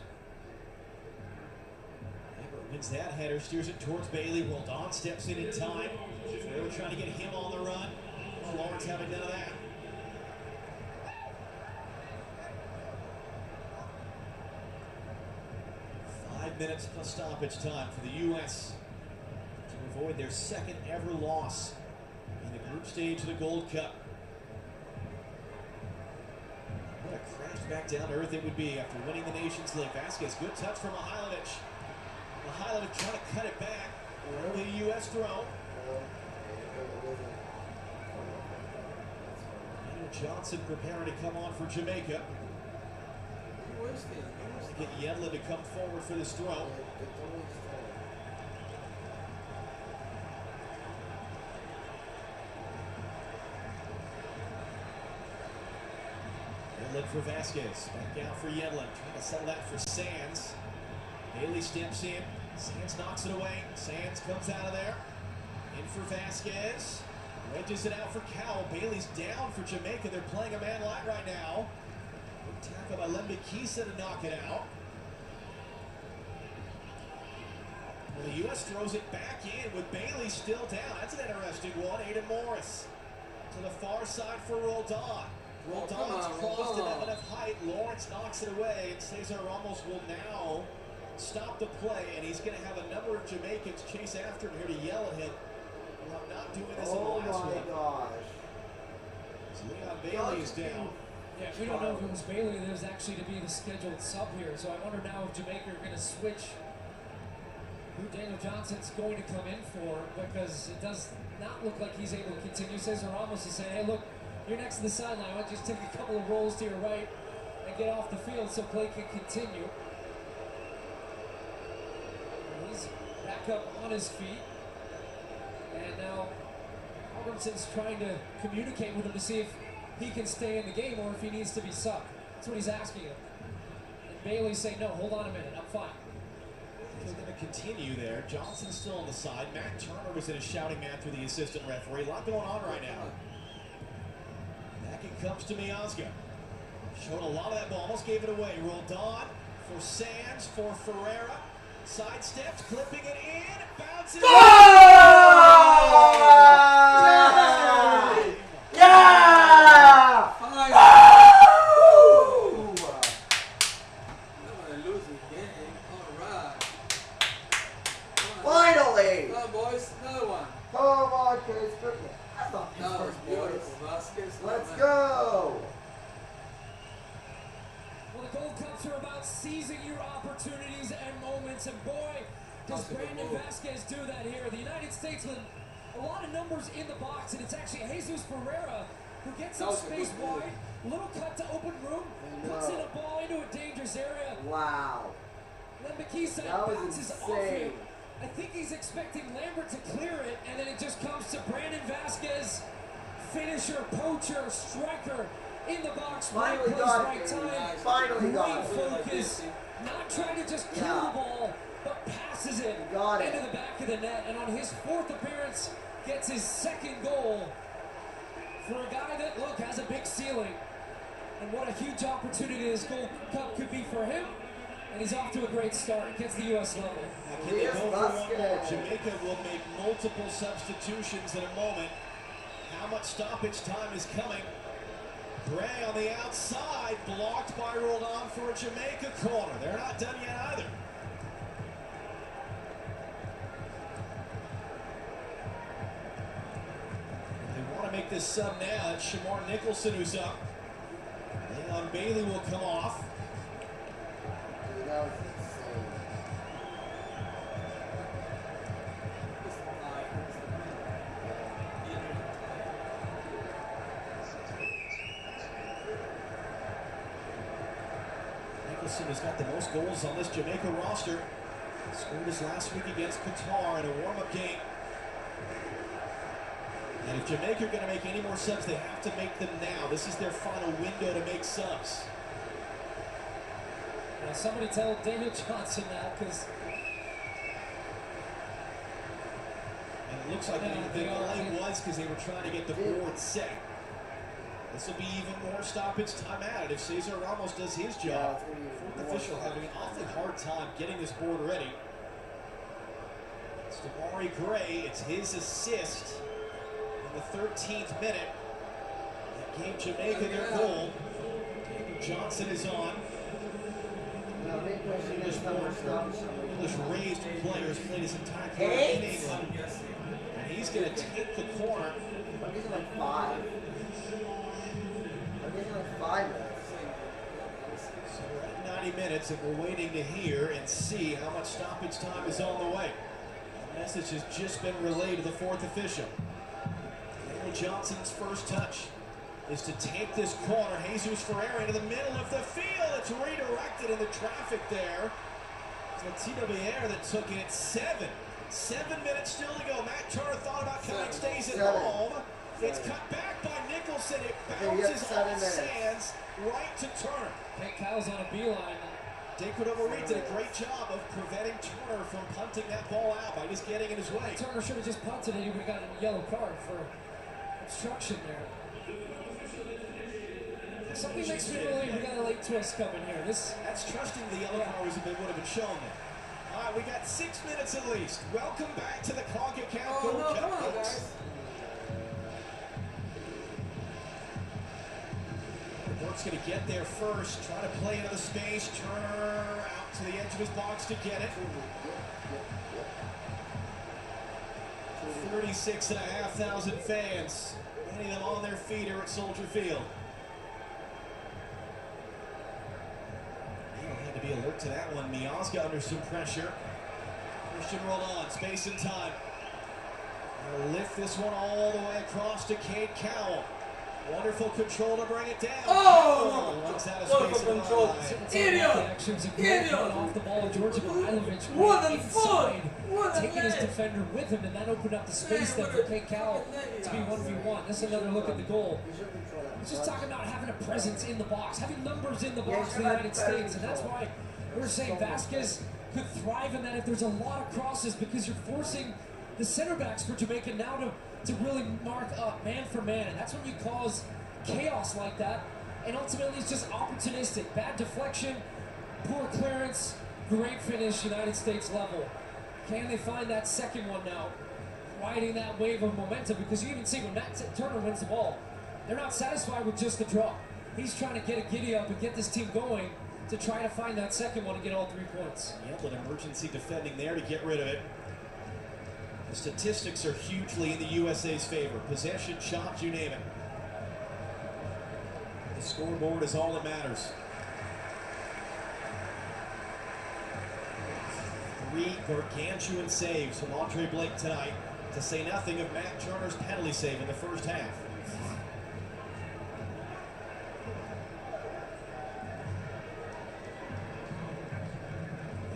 Lambert wins that header, steers it towards Bailey. Roldan steps in time. They were trying to get him on the run. Lawrence having none of that. Minutes plus stoppage time for the U.S. to avoid their second ever loss in the group stage of the Gold Cup. What a crash back down to earth it would be after winning the Nations League. Vasquez, good touch from Mihailovic. Mihailovic trying to cut it back. Early U.S. throw. Johnson preparing to come on for Jamaica. Get Yedlin to come forward for this throw. Yedlin for Vasquez. Back out for Yedlin. Trying to settle that for Sands. Bailey steps in. Sands knocks it away. Sands comes out of there. In for Vasquez. Wedges it out for Cowell. Bailey's down for Jamaica. They're playing a man light right now. Good tackle by Lembikisa to knock it out. Well, the U.S. throws it back in with Bailey still down. That's an interesting one. Aiden Morris to the far side for Roldan. Roldan's crossed to that enough height. Lawrence knocks it away, and Cesar Ramos will now stop the play, and he's going to have a number of Jamaicans chase after him here to yell at him. Well, I'm not doing this in the last one.
Oh my gosh.
Leon Bailey is down.
Yeah, we don't know if it was Bailey that was actually to be the scheduled sub here, so I wonder now if Jamaica are going to switch who Daniel Johnson's going to come in for, because it does not look like he's able to continue. Cesar Ramos is saying, hey, look, you're next to the sideline. Why don't you just take a couple of rolls to your right and get off the field so play can continue. And he's back up on his feet. And now Albertson's trying to communicate with him to see if he can stay in the game or if he needs to be subbed. That's what he's asking him. And Bailey's saying, no, hold on a minute, I'm fine.
He's going to continue there. Johnson's still on the side. Matt Turner was in a shouting match with the assistant referee. A lot going on right now. Back it comes to Miazga. Showed a lot of that ball. Almost gave it away. Roldan for Sands, for Ferreira. Sidesteps, clipping it in. Bounces.
Yeah! Finally!
Come on, boys. Another one.
Come on, Case. I thought these
That was
first
beautiful,
boys.
Vasquez.
Let's go!
Well, the Gold Cups are about seizing your opportunities and moments, and boy, does Brandon Vasquez do that here. The United States with a lot of numbers in the box, and it's actually Jesus Ferreira who gets some space wide, little cut to open room, puts in a ball into a dangerous area.
Wow.
Lembikisa bounces off him. I think he's expecting Lambert to clear it, and then it just comes to Brandon Vasquez, finisher, poacher, striker, in the box, right
Finally
place,
got
right
it.
time.
Finally got it.
Great focus, not trying to just kill the ball, but passes it into the back of the net, and on his fourth appearance, gets his second goal for a guy that, look, has a big ceiling. And what a huge opportunity this Gold Cup could be for him. And he's off to a great start against the U.S. level.
Can they go for one more? Jamaica will make multiple substitutions in a moment. How much stoppage time is coming? Bray on the outside, blocked by Roldan for a Jamaica corner. They're not done yet either. They want to make this sub now. It's Shamar Nicholson who's up. Leon Bailey will come off.
Dude, that was insane.
Anderson has got the most goals on this Jamaica roster. Scored his last week against Qatar in a warm-up game. And if Jamaica are going to make any more subs, they have to make them now. This is their final window to make subs.
Now somebody tell Daniel Johnson that, because...
And it looks like the delay was because they were trying to get the board set. This will be even more stoppage time added if Cesar Ramos does his job. Fourth official having an awfully hard time getting this board ready. It's Damari Gray. It's his assist in the 13th minute. That gave Jamaica their goal. Daniel Johnson is on. English raised players played his entire career in England. And he's going to take the corner.
I'm getting like 5. I'm getting like 5 minutes.
So we're at 90 minutes and we're waiting to hear and see how much stoppage time is on the way. The message has just been relayed to the fourth official. Daniel Johnson's first touch is to take this corner. Jesus Ferreira into the middle of the field. It's redirected in the traffic there. It's Latino Vieira that took it at 7. 7 minutes still to go. Matt Turner thought about coming, stays at home. It's cut back by Nicholson. It bounces off Sands right to Turner.
Hey, Kyle's on a beeline.
De Cordova-Reed did a great job of preventing Turner from punting that ball out by just getting in his way.
Turner should have just punted it. He would have gotten a yellow card for obstruction there. Something makes me believe we got a late twist coming here.
That's trusting the yellow card would have been shown there. All right, we got 6 minutes at least. Welcome back to the CONCACAF Gold Cup, folks. Burke's going to get there first, try to play into the space. Turner out to the edge of his box to get it. 36,500 fans, many of them on their feet here at Soldier Field. He'll have to be alert to that one. Miazga under some pressure. Christian Roland, space and time. He'll lift this one all the way across to Cade Cowell. Wonderful control to bring it down.
Oh, no.
Wonderful
control.
Idiot! Off the ball of Georgia Mihailovic.
What
inside, taking his defender with him, and that opened up the space there for Cade Cowell to be 1v1. That's another look at the goal. He's just talking about having a presence in the box, having numbers in the box for the United States, and that's why we're saying Vasquez could thrive in that if there's a lot of crosses, because you're forcing the center backs for Jamaica now to really mark up man for man, and that's when you cause chaos like that, and ultimately it's just opportunistic. Bad deflection, poor clearance, great finish, United States level. Can they find that second one now? Riding that wave of momentum, because you even see when Matt Turner wins the ball, they're not satisfied with just the draw. He's trying to get a giddy up and get this team going to try to find that second one and get all 3 points.
Yep, an emergency defending there to get rid of it. The statistics are hugely in the USA's favor. Possession, shots, you name it. The scoreboard is all that matters. 3 gargantuan saves from Andre Blake tonight, to say nothing of Matt Turner's penalty save in the first half.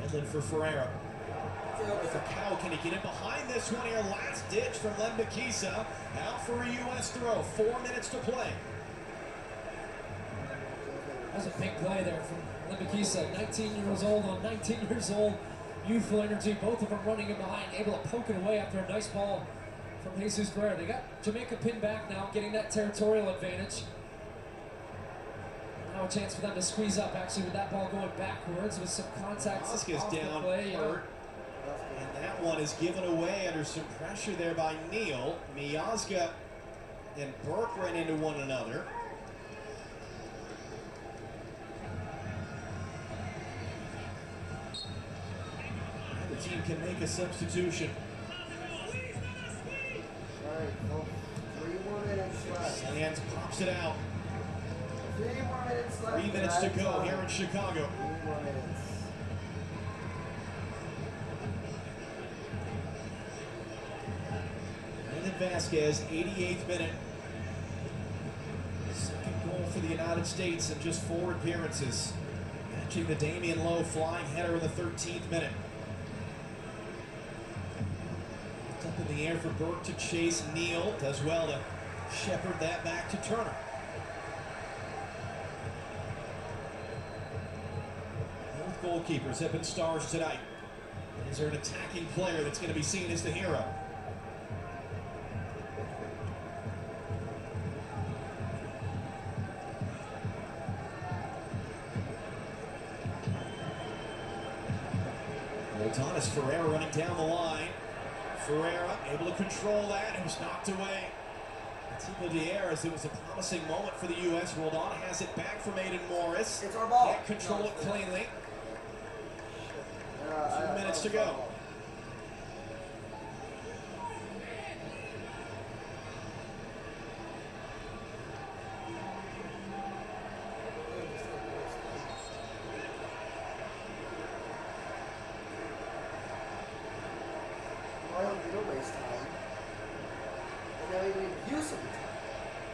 Edlin for Ferreira. For Cowell, can he get in behind this one here? Last ditch from Lembakisa. Out for a U.S. throw. 4 minutes to play.
That was a big play there from Lembakisa. 19 years old on 19 years old. Youthful energy. Both of them running in behind, able to poke it away after a nice ball from Jesus Ferreira. They got Jamaica pinned back now, getting that territorial advantage. Now a chance for them to squeeze up, actually, with that ball going backwards with some contact.
Oscar's
off the
down,
play.
hurt. And that one is given away under some pressure there by Neal. Miazga and Burke ran into one another. The team can make a substitution.
Alright, well, 3 more minutes left.
Sands pops it out.
3 more minutes left.
3 minutes to go here in Chicago.
3 more minutes.
Vasquez, 88th minute. Second goal for the United States in just 4 appearances. watching the Damian Lowe flying header in the 13th minute. It's up in the air for Burke to chase. Neal does well to shepherd that back to Turner. Both goalkeepers have been stars tonight. Is there an attacking player that's going to be seen as the hero? Adonis Ferreira running down the line. Ferreira able to control that. It was knocked away. Tipo Diaz, it was a promising moment for the U.S. Roldan has it back from Aiden Morris.
It's our ball.
Can't control it cleanly. 2 minutes to go.
Royal, you don't waste time. And now you make use of the time.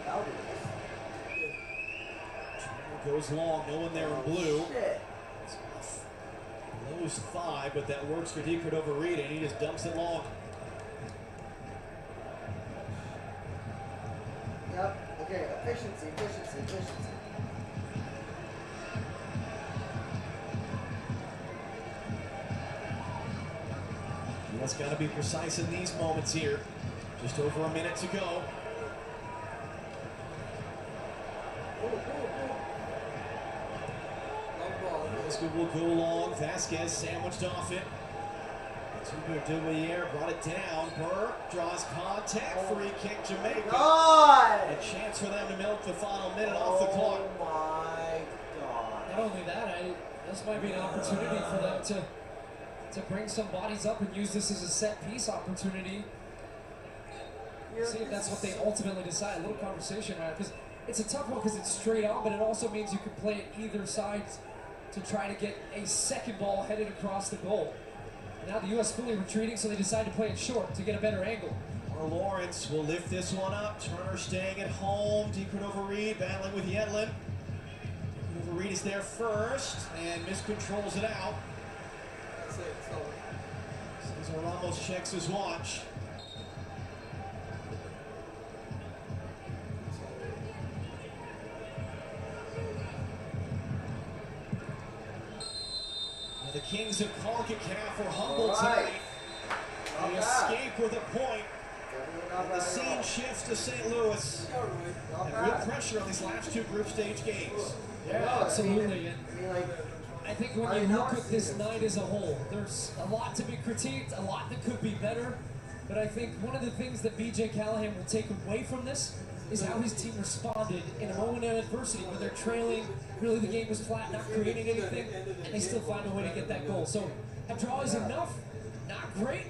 That'll be nice.
Goes long, no one there in blue.
Shit.
Lowe's 5, but that works for Decred over Reed, and he just dumps it long.
Yep. Okay. Efficiency.
US got to be precise in these moments here. Just over a minute to go. Vasquez will go long. Vasquez sandwiched off it. Dubier brought it down. Burr draws contact. Free kick Jamaica.
God!
A chance for them to milk the final minute off the clock.
Oh my God.
Not only that, this might be an opportunity for them to bring some bodies up and use this as a set piece opportunity. See if that's what they ultimately decide. A little conversation, right? Because it's a tough one because it's straight on, but it also means you can play it either side to try to get a second ball headed across the goal. Now the U.S. fully retreating, so they decide to play it short to get a better angle.
Or Lawrence will lift this one up. Turner staying at home. Decred over Reed battling with Yedlin. Decred over Reed is there first and miscontrols it out.
That's it. It's over.
Cesar Ramos checks his watch. The Kings of CONCACAF were humbled tonight. They escape with a point. And the scene shifts to St. Louis. And real pressure on these last two group stage games.
Yeah, absolutely. And I think when you look at this night as a whole, there's a lot to be critiqued, a lot that could be better. But I think one of the things that BJ Callahan will take away from this is how his team responded in a moment of adversity when they're trailing. Really, the game was flat, not creating anything, and they still find a way to get that goal. So a draw is enough, not great,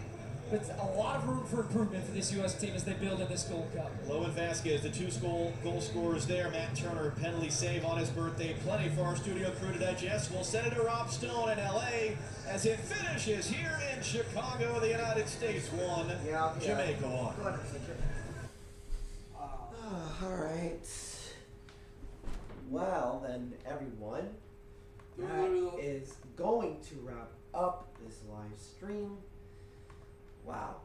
but a lot of room for improvement for this U.S. team as they build in this Gold Cup.
Lowe and Vasquez, the two goal scorers there. Matt Turner, penalty save on his birthday. Plenty for our studio crew to digest. We'll send it to Rob Stone in L.A. as it finishes here in Chicago. The United States won, Jamaica won.
All right. Well, then, everyone, that is going to wrap up this live stream. Wow.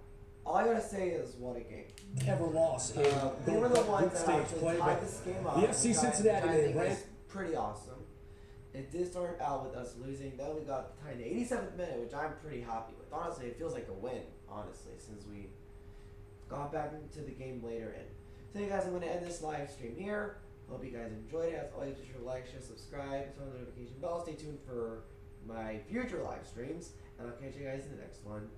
All I gotta say is, what a game.
Ever lost in
They were the ones that
stage
actually
play,
tied
but
this game up.
the FC Cincinnati,
I
they
think
ran.
is pretty awesome. It did start out with us losing. Then we got tied in the 87th minute, which I'm pretty happy with. Honestly, it feels like a win, honestly, since we got back into the game later in. So you guys, I'm going to end this live stream here. Hope you guys enjoyed it. As always, be sure to like, share, subscribe, turn on the notification bell. Stay tuned for my future live streams. And I'll catch you guys in the next one.